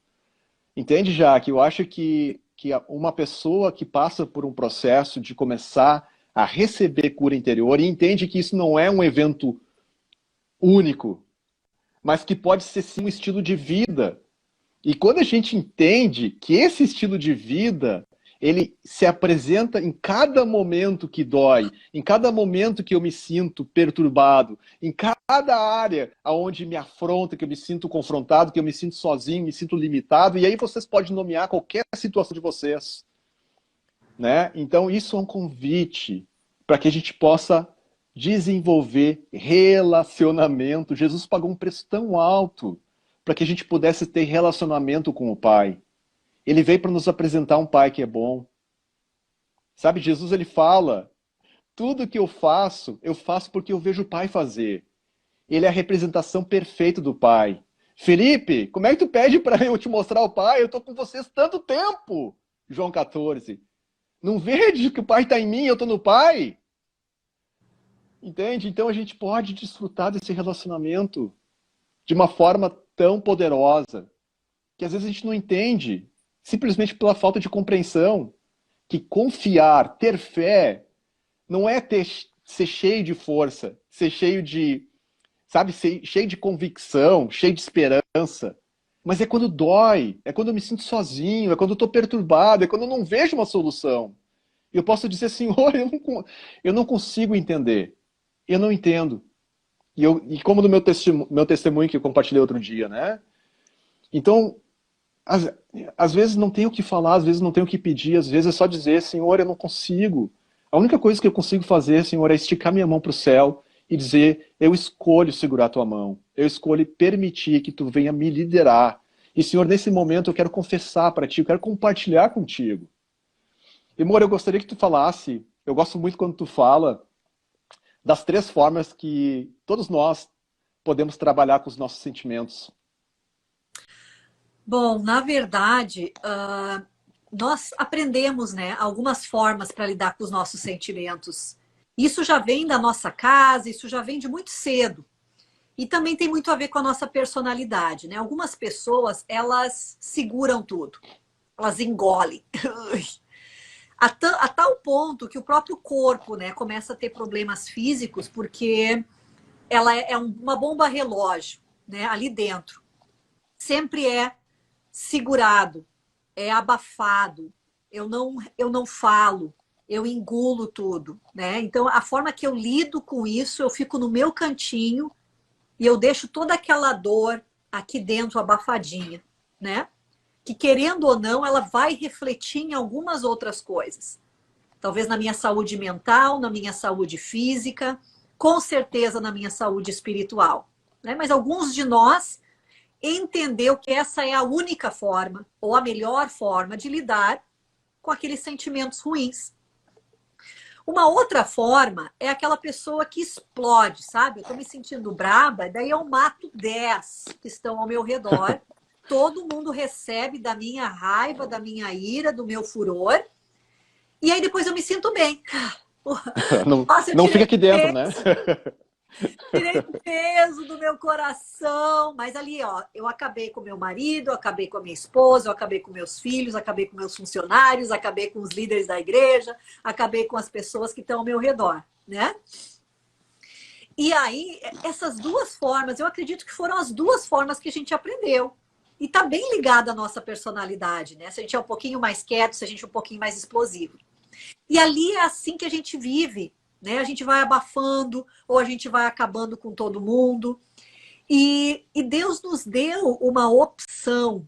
Entende, Jaque? Eu acho que uma pessoa que passa por um processo de começar a receber cura interior e entende que isso não é um evento único, mas que pode ser sim um estilo de vida. E quando a gente entende que esse estilo de vida ele se apresenta em cada momento que dói, em cada momento que eu me sinto perturbado, em cada área onde me afronta, que eu me sinto confrontado, que eu me sinto sozinho, me sinto limitado, e aí vocês podem nomear qualquer situação de vocês. Né? Então isso é um convite para que a gente possa desenvolver relacionamento. Jesus pagou um preço tão alto para que a gente pudesse ter relacionamento com o Pai. Ele veio para nos apresentar um Pai que é bom. Sabe, Jesus ele fala, tudo que eu faço porque eu vejo o Pai fazer. Ele é a representação perfeita do Pai. Felipe, como é que tu pede para eu te mostrar o Pai? Eu estou com vocês tanto tempo. João 14. Não vejo que o Pai está em mim e eu estou no Pai? Entende? Então a gente pode desfrutar desse relacionamento de uma forma tão poderosa que às vezes a gente não entende, simplesmente pela falta de compreensão, que confiar, ter fé, não é ser cheio de força, ser cheio de, sabe, ser cheio de convicção, cheio de esperança. Mas é quando dói, é quando eu me sinto sozinho, é quando eu estou perturbado, é quando eu não vejo uma solução. E eu posso dizer, Senhor, eu não consigo entender. Eu não entendo. E como no meu testemunho que eu compartilhei outro dia, né? Então, às vezes não tem o que falar, às vezes não tem o que pedir, às vezes é só dizer, Senhor, eu não consigo. A única coisa que eu consigo fazer, Senhor, é esticar minha mão para o céu e dizer, eu escolho segurar a tua mão, eu escolho permitir que tu venha me liderar. E, Senhor, nesse momento eu quero confessar para ti, eu quero compartilhar contigo. E, amor, eu gostaria que tu falasse, eu gosto muito quando tu fala das 3 formas que todos nós podemos trabalhar com os nossos sentimentos. Bom, na verdade, nós aprendemos, né, algumas formas para lidar com os nossos sentimentos. Isso já vem da nossa casa, isso já vem de muito cedo. E também tem muito a ver com a nossa personalidade, né? Algumas pessoas, elas seguram tudo. Elas engolem. A tal ponto que o próprio corpo, né, começa a ter problemas físicos porque ela é uma bomba relógio, né, ali dentro. Sempre é segurado, é abafado, eu não falo, eu engulo tudo, né? Então, a forma que eu lido com isso, eu fico no meu cantinho e eu deixo toda aquela dor aqui dentro abafadinha, né? Que querendo ou não, ela vai refletir em algumas outras coisas. Talvez na minha saúde mental, na minha saúde física, com certeza na minha saúde espiritual, né? Mas alguns de nós entendeu que essa é a única forma, ou a melhor forma de lidar com aqueles sentimentos ruins. Uma outra forma é aquela pessoa que explode, sabe? Eu tô me sentindo braba, daí eu mato 10 que estão ao meu redor. Todo mundo recebe da minha raiva, da minha ira, do meu furor. E aí depois eu me sinto bem. Não, Nossa, eu não fica tirei aqui dentro, né? tirei o peso do meu coração, mas ali, ó, eu acabei com meu marido, eu acabei com a minha esposa, eu acabei com meus filhos, acabei com meus funcionários, acabei com os líderes da igreja, acabei com as pessoas que estão ao meu redor, né? E aí, essas 2 formas, eu acredito que foram as 2 formas que a gente aprendeu. E tá bem ligada à nossa personalidade, né? Se a gente é um pouquinho mais quieto, se a gente é um pouquinho mais explosivo. E ali é assim que a gente vive, né? A gente vai abafando ou a gente vai acabando com todo mundo. E Deus nos deu uma opção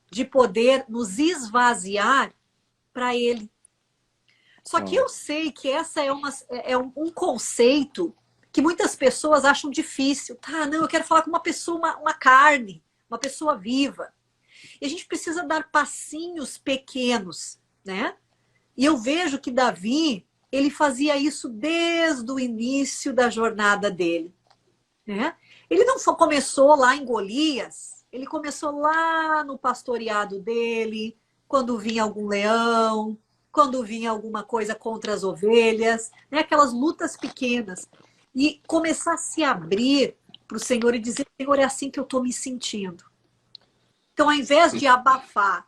de poder nos esvaziar para Ele. Só que eu sei que essa é um conceito que muitas pessoas acham difícil. Tá, não, eu quero falar com uma pessoa, uma carne, uma pessoa viva. E a gente precisa dar passinhos pequenos, né? E eu vejo que Davi, ele fazia isso desde o início da jornada dele, né? Ele não só começou lá em Golias, ele começou lá no pastoreado dele, quando vinha algum leão, quando vinha alguma coisa contra as ovelhas, né? Aquelas lutas pequenas. E começar a se abrir para o Senhor e dizer, Senhor, é assim que eu estou me sentindo. Então, ao invés de abafar,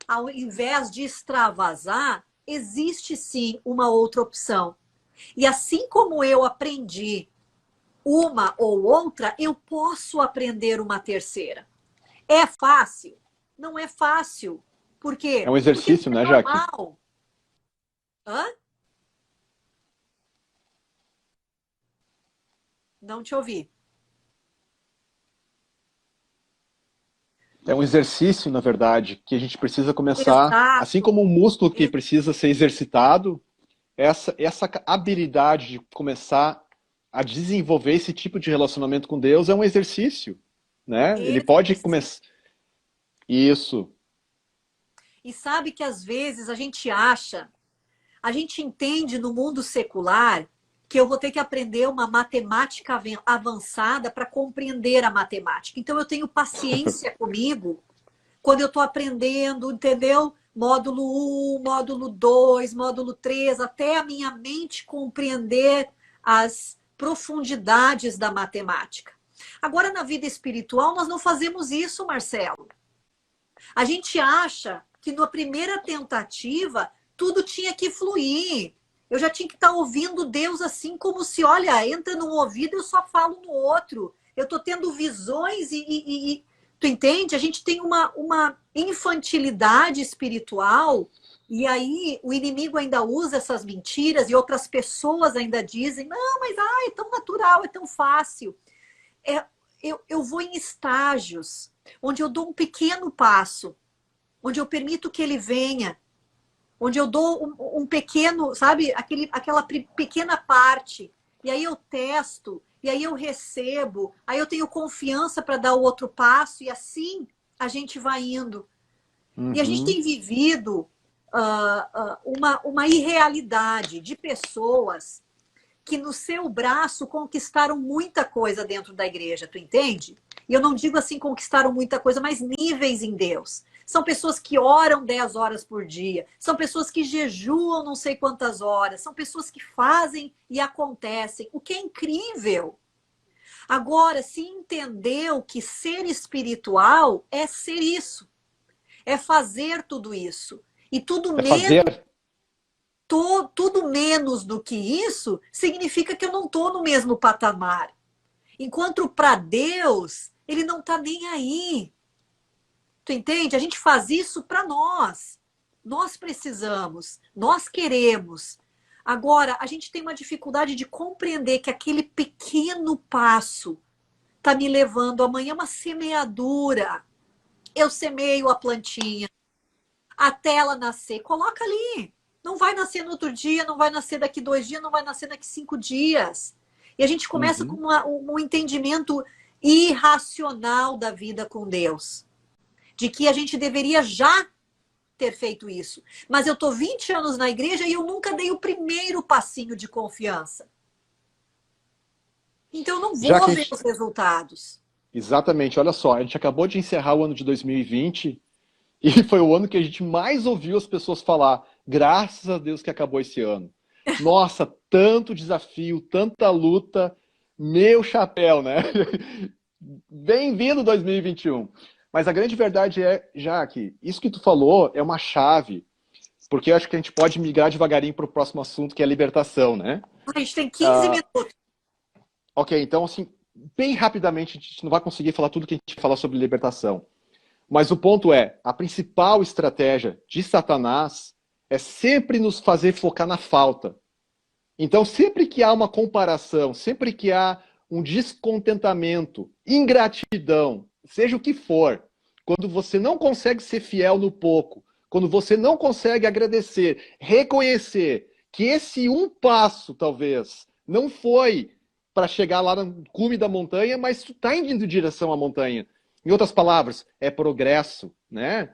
ao invés de extravasar, existe sim uma outra opção. E assim como eu aprendi uma ou outra, eu posso aprender uma terceira. É fácil? Não é fácil. Por quê? É um Porque exercício, não é né, Jaque? normal. Hã? Não te ouvi. É um exercício, na verdade, que a gente precisa começar, assim Exato. como um músculo que precisa ser exercitado, essa habilidade de começar a desenvolver esse tipo de relacionamento com Deus é um exercício, né? Ele pode Exercício. começar. Isso. E sabe que às vezes a gente acha, a gente entende no mundo secular que eu vou ter que aprender uma matemática avançada para compreender a matemática. Então eu tenho paciência comigo quando eu estou aprendendo, entendeu? Módulo 1, módulo 2, módulo 3, até a minha mente compreender as profundidades da matemática. Agora, na vida espiritual, nós não fazemos isso, Marcelo. A gente acha que na primeira tentativa tudo tinha que fluir. Eu já tinha que estar ouvindo Deus assim, como se, olha, entra num ouvido e eu só falo no outro. Eu estou tendo visões e tu entende? A gente tem uma infantilidade espiritual e aí o inimigo ainda usa essas mentiras e outras pessoas ainda dizem, não, mas é tão natural, é tão fácil. Eu vou em estágios onde eu dou um pequeno passo, onde eu permito que ele venha, onde eu dou um pequeno, sabe, aquela pequena parte, e aí eu testo, e aí eu recebo, aí eu tenho confiança para dar o outro passo, e assim a gente vai indo. E a gente tem vivido uma irrealidade de pessoas que no seu braço conquistaram muita coisa dentro da igreja, tu entende? E eu não digo assim conquistaram muita coisa, mas níveis em Deus. São pessoas que oram 10 horas por dia, são pessoas que jejuam não sei quantas horas, são pessoas que fazem e acontecem, o que é incrível. Agora, se entendeu que ser espiritual é ser isso, é fazer tudo isso, e tudo tudo menos do que isso significa que eu não estou no mesmo patamar. Enquanto para Deus, ele não está nem aí. Tu entende? A gente faz isso para nós. Nós precisamos, nós queremos. Agora, a gente tem uma dificuldade de compreender que aquele pequeno passo está me levando amanhã uma semeadura. Eu semeio a plantinha até ela nascer. Coloca ali. Não vai nascer no outro dia, não vai nascer daqui 2 dias, não vai nascer daqui 5 dias. E a gente começa com um entendimento irracional da vida com Deus. De que a gente deveria já ter feito isso. Mas eu estou 20 anos na igreja e eu nunca dei o primeiro passinho de confiança. Então eu não vou ver os resultados. Exatamente, olha só, a gente acabou de encerrar o ano de 2020 e foi o ano que a gente mais ouviu as pessoas falar, graças a Deus que acabou esse ano. Nossa, tanto desafio, tanta luta, meu chapéu, né? Bem-vindo 2021. Mas a grande verdade é, Jaque, isso que tu falou é uma chave, porque eu acho que a gente pode migrar devagarinho para o próximo assunto, que é a libertação, né? A gente tem 15 minutos. Ok, então assim, bem rapidamente, a gente não vai conseguir falar tudo que a gente fala sobre libertação. Mas o ponto é, a principal estratégia de Satanás é sempre nos fazer focar na falta. Então, sempre que há uma comparação, sempre que há um descontentamento, ingratidão, seja o que for, quando você não consegue ser fiel no pouco, quando você não consegue agradecer, reconhecer que esse um passo, talvez, não foi para chegar lá no cume da montanha, mas tu está indo em direção à montanha. Em outras palavras, é progresso, né?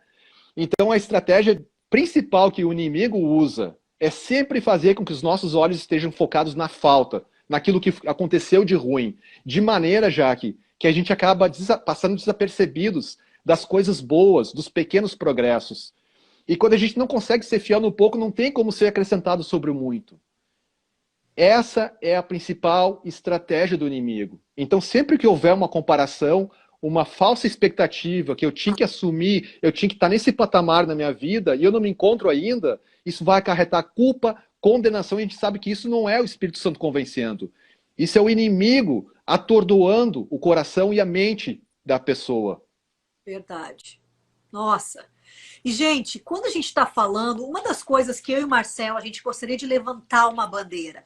Então a estratégia principal que o inimigo usa é sempre fazer com que os nossos olhos estejam focados na falta, naquilo que aconteceu de ruim, de maneira, Jaque, que a gente acaba passando desapercebidos das coisas boas, dos pequenos progressos. E quando a gente não consegue ser fiel no pouco, não tem como ser acrescentado sobre o muito. Essa é a principal estratégia do inimigo. Então, sempre que houver uma comparação, uma falsa expectativa que eu tinha que assumir, eu tinha que estar nesse patamar na minha vida e eu não me encontro ainda, isso vai acarretar culpa, condenação, e a gente sabe que isso não é o Espírito Santo convencendo. Isso é o inimigo atordoando o coração e a mente da pessoa. Verdade. Nossa. E, gente, quando a gente está falando, uma das coisas que eu e o Marcelo, a gente gostaria de levantar uma bandeira.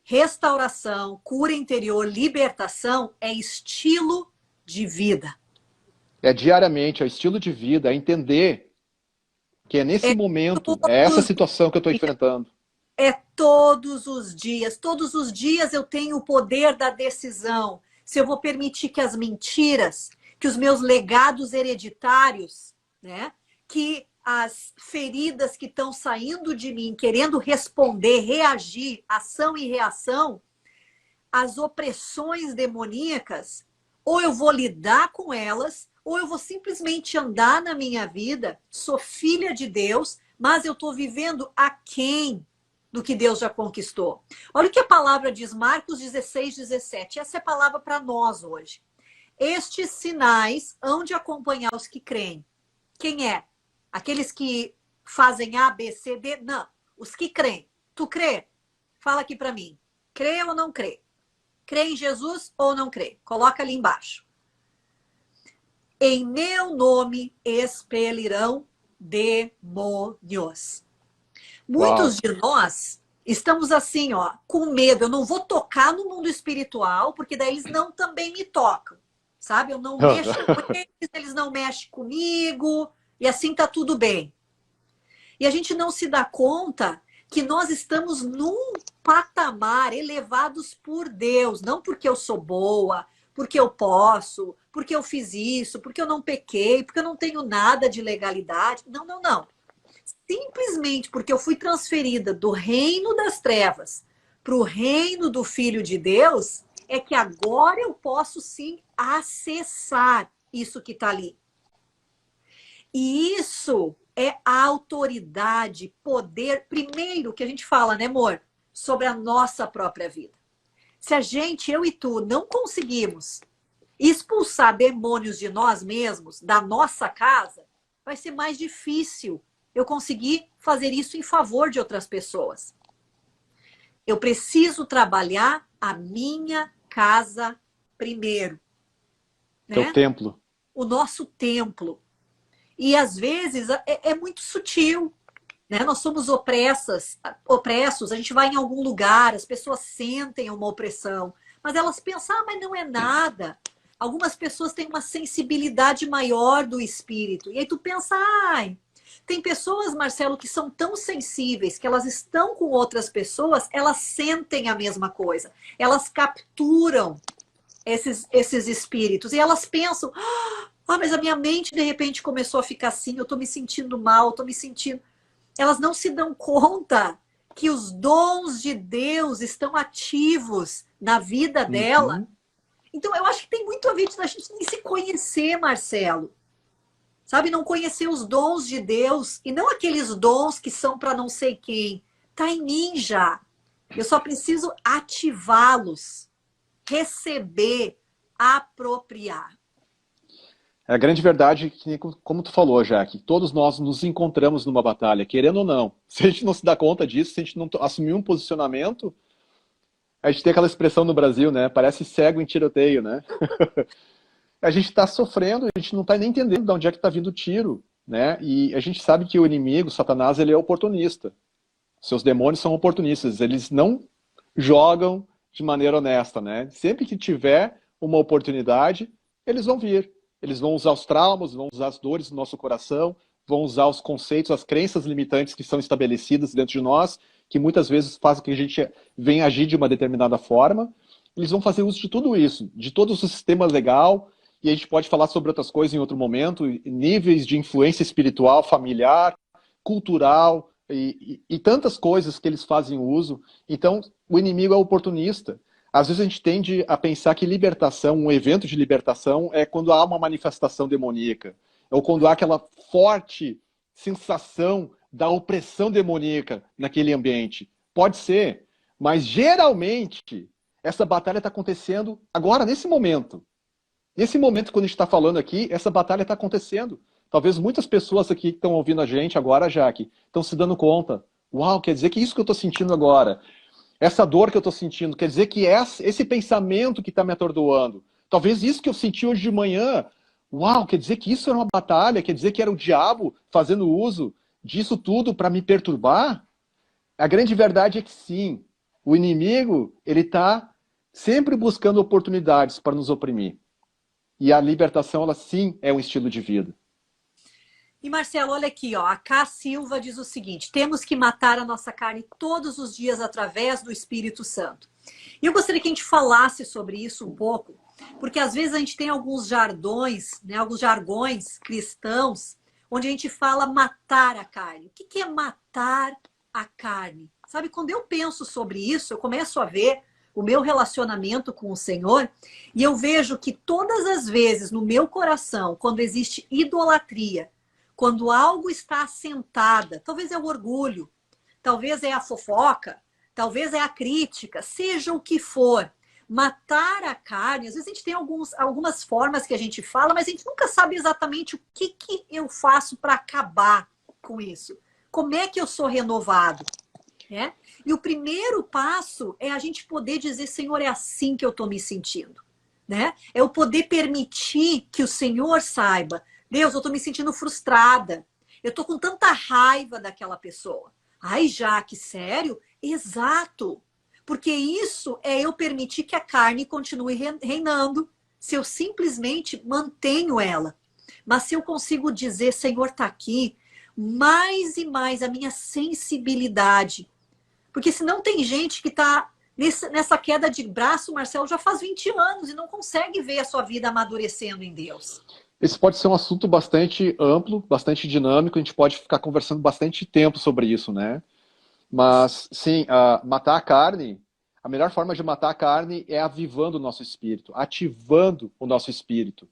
Restauração, cura interior, libertação é estilo de vida. É diariamente, é o estilo de vida, é entender que é nesse momento, é essa situação que eu estou enfrentando. É todos os dias eu tenho o poder da decisão. Se eu vou permitir que as mentiras, que os meus legados hereditários, né, que as feridas que estão saindo de mim, querendo responder, reagir, ação e reação, as opressões demoníacas, ou eu vou lidar com elas, ou eu vou simplesmente andar na minha vida, sou filha de Deus, mas eu estou vivendo aquém do que Deus já conquistou. Olha o que a palavra diz, Marcos 16, 17. Essa é a palavra para nós hoje. Estes sinais hão de acompanhar os que creem. Quem é? Aqueles que fazem A, B, C, D? Não. Os que creem. Tu crê? Fala aqui para mim. Crê ou não crê? Crê em Jesus ou não crê? Coloca ali embaixo. Em meu nome expelirão demônios. Muitos de nós estamos assim, ó, com medo. Eu não vou tocar no mundo espiritual, porque daí eles não também me tocam. Sabe? Eu não mexo com eles não mexem comigo, e assim tá tudo bem. E a gente não se dá conta que nós estamos num patamar elevados por Deus, não porque eu sou boa, porque eu posso, porque eu fiz isso, porque eu não pequei, porque eu não tenho nada de legalidade. Não, não, não. Simplesmente porque eu fui transferida do reino das trevas para o reino do Filho de Deus, é que agora eu posso sim acessar isso que está ali. E isso é a autoridade, poder, primeiro que a gente fala, né, amor? Sobre a nossa própria vida. Se a gente, eu e tu, não conseguimos expulsar demônios de nós mesmos, da nossa casa, vai ser mais difícil eu conseguir fazer isso em favor de outras pessoas. Eu preciso trabalhar a minha casa primeiro. Teu Né? templo. O nosso templo. E às vezes é muito sutil. Né? Nós somos opressos, a gente vai em algum lugar, as pessoas sentem uma opressão, mas elas pensam, mas não é nada. Algumas pessoas têm uma sensibilidade maior do espírito. E aí tu pensa, tem pessoas, Marcelo, que são tão sensíveis que elas estão com outras pessoas, elas sentem a mesma coisa. Elas capturam esses espíritos. E elas pensam, mas a minha mente de repente começou a ficar assim, eu tô me sentindo mal, eu tô me sentindo... Elas não se dão conta que os dons de Deus estão ativos na vida dela. Então, eu acho que tem muito a ver da gente nem se conhecer, Marcelo. Sabe, não conhecer os dons de Deus e não aqueles dons que são para não sei quem. Tá em mim já. Eu só preciso ativá-los, receber, apropriar. A grande verdade, como tu falou, Jaque, todos nós nos encontramos numa batalha, querendo ou não. Se a gente não se dá conta disso, se a gente não assumir um posicionamento, a gente tem aquela expressão no Brasil, né? Parece cego em tiroteio, né? A gente está sofrendo, a gente não está nem entendendo de onde é que está vindo o tiro, né? E a gente sabe que o inimigo, Satanás, ele é oportunista. Seus demônios são oportunistas, eles não jogam de maneira honesta, né? Sempre que tiver uma oportunidade, eles vão vir. Eles vão usar os traumas, vão usar as dores do nosso coração, vão usar os conceitos, as crenças limitantes que são estabelecidas dentro de nós, que muitas vezes fazem que a gente venha agir de uma determinada forma. Eles vão fazer uso de tudo isso, de todo o sistema legal, e a gente pode falar sobre outras coisas em outro momento, níveis de influência espiritual, familiar, cultural, e tantas coisas que eles fazem uso. Então, o inimigo é oportunista. Às vezes a gente tende a pensar que libertação, um evento de libertação, é quando há uma manifestação demoníaca, ou quando há aquela forte sensação da opressão demoníaca naquele ambiente. Pode ser, mas geralmente essa batalha está acontecendo agora, nesse momento. Nesse momento, quando a gente está falando aqui, essa batalha está acontecendo. Talvez muitas pessoas aqui que estão ouvindo a gente agora, Jaque, estão se dando conta. Uau, quer dizer que isso que eu estou sentindo agora, essa dor que eu estou sentindo, quer dizer que esse pensamento que está me atordoando, talvez isso que eu senti hoje de manhã, uau, quer dizer que isso era uma batalha, quer dizer que era o diabo fazendo uso disso tudo para me perturbar? A grande verdade é que sim, o inimigo, ele está sempre buscando oportunidades para nos oprimir. E a libertação, ela sim é um estilo de vida. E Marcelo, olha aqui, ó, a K. Silva diz o seguinte: temos que matar a nossa carne todos os dias através do Espírito Santo. E eu gostaria que a gente falasse sobre isso um pouco, porque às vezes a gente tem alguns jargões, né, alguns jargões cristãos, onde a gente fala matar a carne. O que é matar a carne? Sabe, quando eu penso sobre isso, eu começo a ver o meu relacionamento com o Senhor, e eu vejo que todas as vezes no meu coração, quando existe idolatria, quando algo está assentada, talvez é o orgulho, talvez é a fofoca, talvez é a crítica, seja o que for. Matar a carne, às vezes a gente tem algumas formas que a gente fala, mas a gente nunca sabe exatamente o que eu faço para acabar com isso. Como é que eu sou renovado? Né? E o primeiro passo é a gente poder dizer, Senhor, é assim que eu estou me sentindo. Né? É eu poder permitir que o Senhor saiba, Deus, eu estou me sentindo frustrada. Eu estou com tanta raiva daquela pessoa. Ai, Jaque, sério? Exato. Porque isso é eu permitir que a carne continue reinando, se eu simplesmente mantenho ela. Mas se eu consigo dizer, Senhor, está aqui, mais e mais a minha sensibilidade. Porque senão tem gente que está nessa queda de braço, Marcelo, já faz 20 anos e não consegue ver a sua vida amadurecendo em Deus. Esse pode ser um assunto bastante amplo, bastante dinâmico, a gente pode ficar conversando bastante tempo sobre isso, né? Mas, sim, matar a carne, a melhor forma de matar a carne é avivando o nosso espírito, ativando o nosso espírito.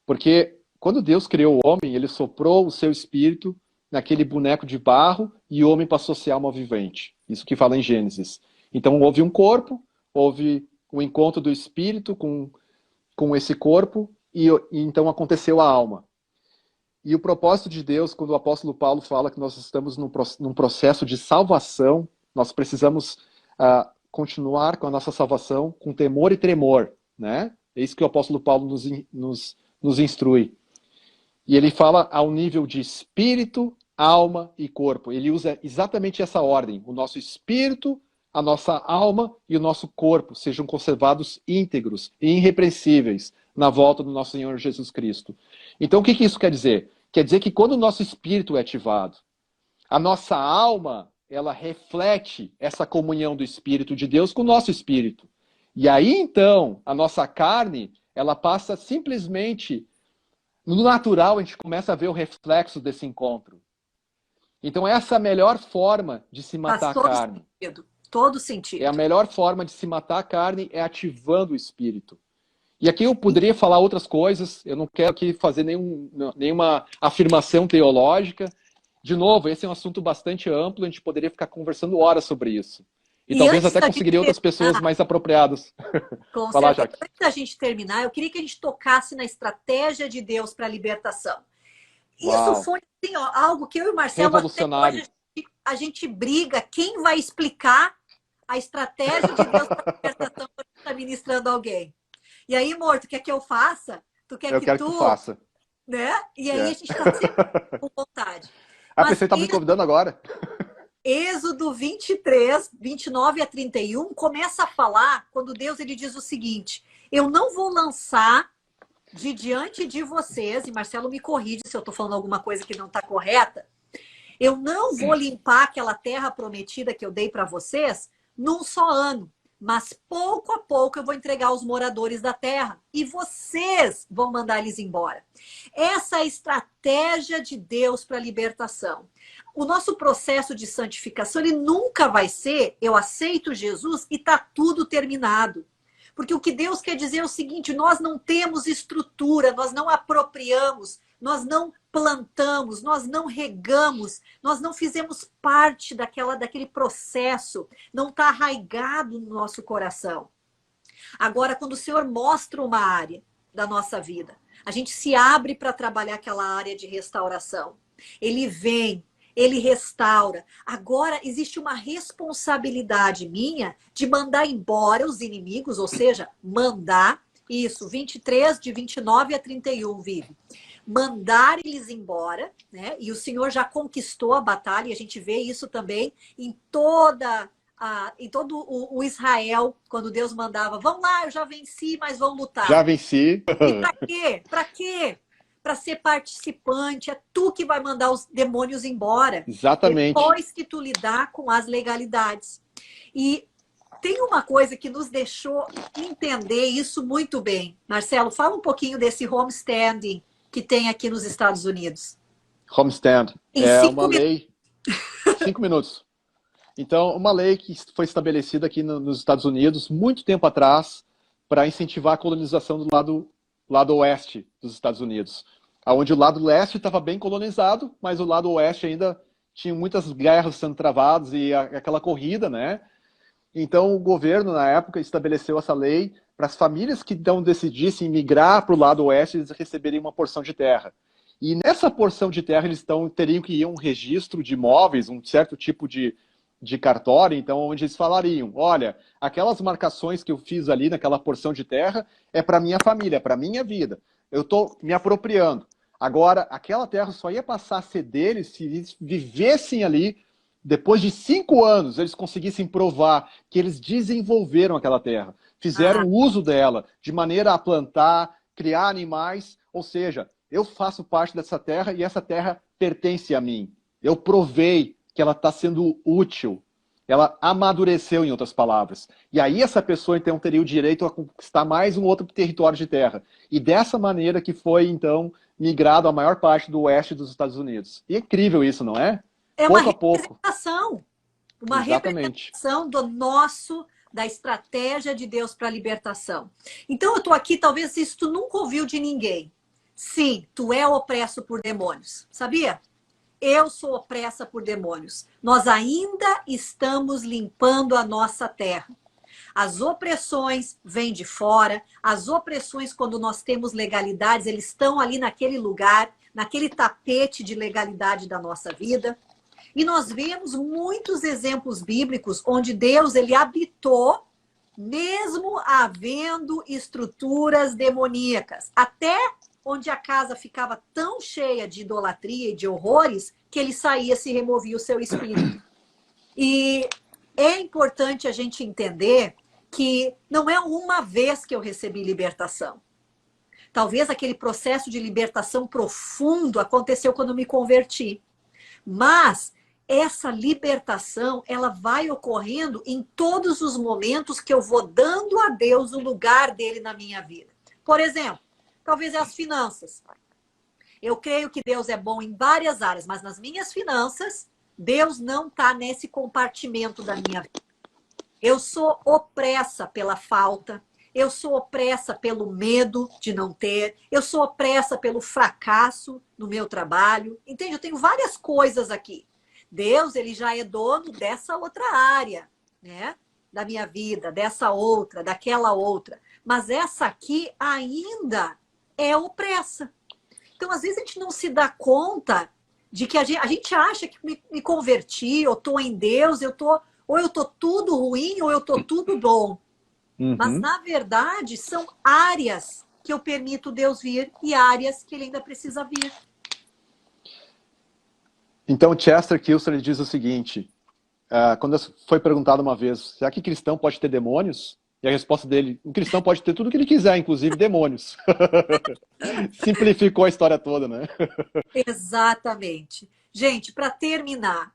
Porque quando Deus criou o homem, ele soprou o seu espírito naquele boneco de barro e o homem passou a ser alma vivente. Isso que fala em Gênesis. Então houve um corpo, houve o encontro do espírito com esse corpo e então aconteceu a alma. E o propósito de Deus, quando o apóstolo Paulo fala que nós estamos num processo de salvação, nós precisamos continuar com a nossa salvação com temor e tremor, né? É isso que o apóstolo Paulo nos instrui. E ele fala ao nível de espírito, alma e corpo. Ele usa exatamente essa ordem. O nosso espírito, a nossa alma e o nosso corpo sejam conservados íntegros e irrepreensíveis na volta do nosso Senhor Jesus Cristo. Então, o que isso quer dizer? Quer dizer que quando o nosso espírito é ativado, a nossa alma, ela reflete essa comunhão do Espírito de Deus com o nosso espírito. E aí, então, a nossa carne, ela passa simplesmente... No natural, a gente começa a ver o reflexo desse encontro. Então, essa é a melhor forma de se matar a carne. Todo sentido. É a melhor forma de se matar a carne é ativando o espírito. E aqui eu poderia falar outras coisas, eu não quero aqui fazer nenhuma afirmação teológica. De novo, esse é um assunto bastante amplo, a gente poderia ficar conversando horas sobre isso. E talvez até conseguiria outras pessoas mais apropriadas. Com certeza. Antes da gente terminar, eu queria que a gente tocasse na estratégia de Deus para a libertação. Uau. Isso foi assim, algo que eu e o Marcelo revolucionário. A gente briga quem vai explicar a estratégia de Deus para a libertação quando está ministrando alguém. E aí, amor, tu quer que eu faça? Tu quer eu quero que tu faça. Né? E aí a gente está sempre com vontade. Pensei que estava me convidando agora. Êxodo 23, 29 a 31, começa a falar quando Deus ele diz o seguinte: eu não vou lançar de diante de vocês, e Marcelo me corrige se eu estou falando alguma coisa que não está correta, eu não vou limpar aquela terra prometida que eu dei para vocês num só ano, mas pouco a pouco eu vou entregar os moradores da terra e vocês vão mandar eles embora. Essa é a estratégia de Deus para a libertação. O nosso processo de santificação, ele nunca vai ser, eu aceito Jesus e está tudo terminado. Porque o que Deus quer dizer é o seguinte, nós não temos estrutura, nós não apropriamos, nós não plantamos, nós não regamos, nós não fizemos parte daquele processo, não está arraigado no nosso coração. Agora, quando o Senhor mostra uma área da nossa vida, a gente se abre para trabalhar aquela área de restauração. Ele vem, ele restaura. Agora existe uma responsabilidade minha de mandar embora os inimigos, ou seja, mandar, isso, 23, de 29 a 31, Vivi. Mandar eles embora, né? E o Senhor já conquistou a batalha, e a gente vê isso também em todo o Israel, quando Deus mandava, vão lá, eu já venci, mas vão lutar. Já venci. E para quê? Para quê? Para ser participante, é tu que vai mandar os demônios embora. Exatamente. Depois que tu lidar com as legalidades. E tem uma coisa que nos deixou entender isso muito bem. Marcelo, fala um pouquinho desse homesteading que tem aqui nos Estados Unidos. Homestand. É uma lei... 5 minutos. Então, uma lei que foi estabelecida aqui nos Estados Unidos, muito tempo atrás, para incentivar a colonização do lado oeste dos Estados Unidos. Onde o lado leste estava bem colonizado, mas o lado oeste ainda tinha muitas guerras sendo travadas e aquela corrida, né? Então, o governo, na época, estabeleceu essa lei para as famílias que não decidissem migrar para o lado oeste, eles receberiam uma porção de terra. E nessa porção de terra, eles teriam que ir a um registro de imóveis, um certo tipo de cartório, então, onde eles falariam, olha, aquelas marcações que eu fiz ali naquela porção de terra é para minha família, é para minha vida. Eu estou me apropriando. Agora, aquela terra só ia passar a ser deles se eles vivessem ali. Depois de 5 anos, eles conseguissem provar que eles desenvolveram aquela terra, fizeram uso dela de maneira a plantar, criar animais, ou seja, eu faço parte dessa terra e essa terra pertence a mim. Eu provei que ela está sendo útil, ela amadureceu, em outras palavras. E aí essa pessoa, então, teria o direito a conquistar mais um outro território de terra. E dessa maneira que foi, então, migrado a maior parte do oeste dos Estados Unidos. E é incrível isso, não é? É Pouco a pouco. Uma Exatamente. representação da estratégia de Deus para a libertação. Então eu estou aqui, talvez isso tu nunca ouviu de ninguém. Sim, tu é opresso por demônios, sabia? Eu sou opressa por demônios. Nós ainda estamos limpando a nossa terra. As opressões vêm de fora, as opressões, quando nós temos legalidades, eles estão ali naquele lugar, naquele tapete de legalidade da nossa vida. E nós vemos muitos exemplos bíblicos onde Deus ele habitou, mesmo havendo estruturas demoníacas. Até onde a casa ficava tão cheia de idolatria e de horrores que ele saía, se removia o seu espírito. E é importante a gente entender que não é uma vez que eu recebi libertação. Talvez aquele processo de libertação profundo aconteceu quando eu me converti. Mas essa libertação, ela vai ocorrendo em todos os momentos que eu vou dando a Deus o lugar dele na minha vida. Por exemplo, talvez as finanças. Eu creio que Deus é bom em várias áreas, mas nas minhas finanças, Deus não está nesse compartimento da minha vida. Eu sou opressa pela falta, eu sou opressa pelo medo de não ter, eu sou opressa pelo fracasso no meu trabalho. Entende? Eu tenho várias coisas aqui. Deus, ele já é dono dessa outra área, né? Da minha vida, dessa outra, daquela outra. Mas essa aqui ainda é opressa. Então, às vezes, a gente não se dá conta de que a gente acha que me converti, eu estou em Deus, ou eu estou tudo ruim, ou eu estou tudo bom. Uhum. Mas, na verdade, são áreas que eu permito Deus vir e áreas que ele ainda precisa vir. Então, Chester Kilster ele diz o seguinte, quando foi perguntado uma vez, será que cristão pode ter demônios? E a resposta dele, um cristão pode ter tudo o que ele quiser, inclusive demônios. Simplificou a história toda, né? Exatamente. Gente, para terminar,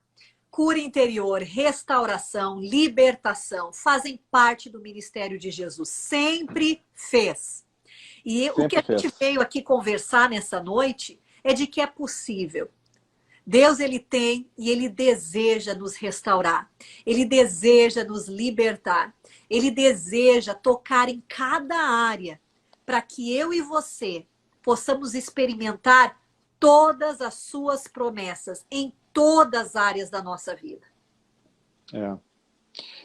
cura interior, restauração, libertação fazem parte do ministério de Jesus. Sempre fez. E o que a gente veio aqui conversar nessa noite é de que é possível. Deus, ele tem e ele deseja nos restaurar. Ele deseja nos libertar. Ele deseja tocar em cada área para que eu e você possamos experimentar todas as suas promessas em todas as áreas da nossa vida.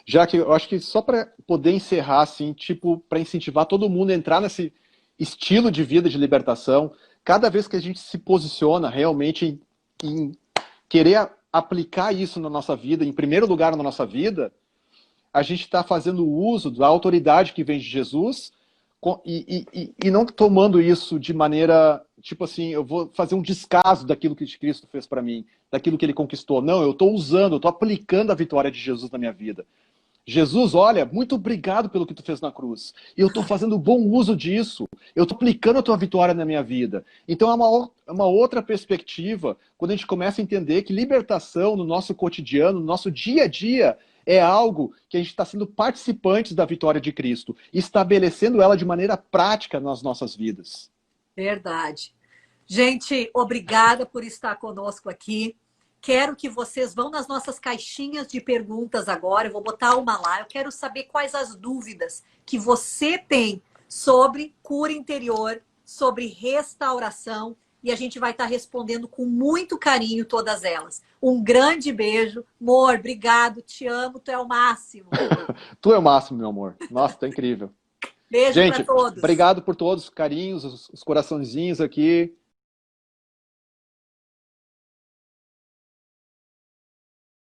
Já que eu acho que só para poder encerrar, assim, tipo, para incentivar todo mundo a entrar nesse estilo de vida de libertação, cada vez que a gente se posiciona realmente em querer aplicar isso na nossa vida, em primeiro lugar na nossa vida, a gente está fazendo uso da autoridade que vem de Jesus e não tomando isso de maneira, tipo assim, eu vou fazer um descaso daquilo que Cristo fez para mim, daquilo que ele conquistou. Não, eu estou usando, eu estou aplicando a vitória de Jesus na minha vida. Jesus, olha, muito obrigado pelo que tu fez na cruz. E eu estou fazendo bom uso disso. Eu estou aplicando a tua vitória na minha vida. Então é uma outra perspectiva quando a gente começa a entender que libertação no nosso cotidiano, no nosso dia a dia, é algo que a gente está sendo participantes da vitória de Cristo, estabelecendo ela de maneira prática nas nossas vidas. Verdade. Gente, obrigada por estar conosco aqui. Quero que vocês vão nas nossas caixinhas de perguntas agora. Eu vou botar uma lá. Eu quero saber quais as dúvidas que você tem sobre cura interior, sobre restauração. e a gente vai estar respondendo com muito carinho todas elas. Um grande beijo. Amor, obrigado, te amo, tu é o máximo. Tu é o máximo, meu amor. Nossa, tá incrível. Beijo para Gente, todos. obrigado por todos os carinhos, os coraçõezinhos aqui.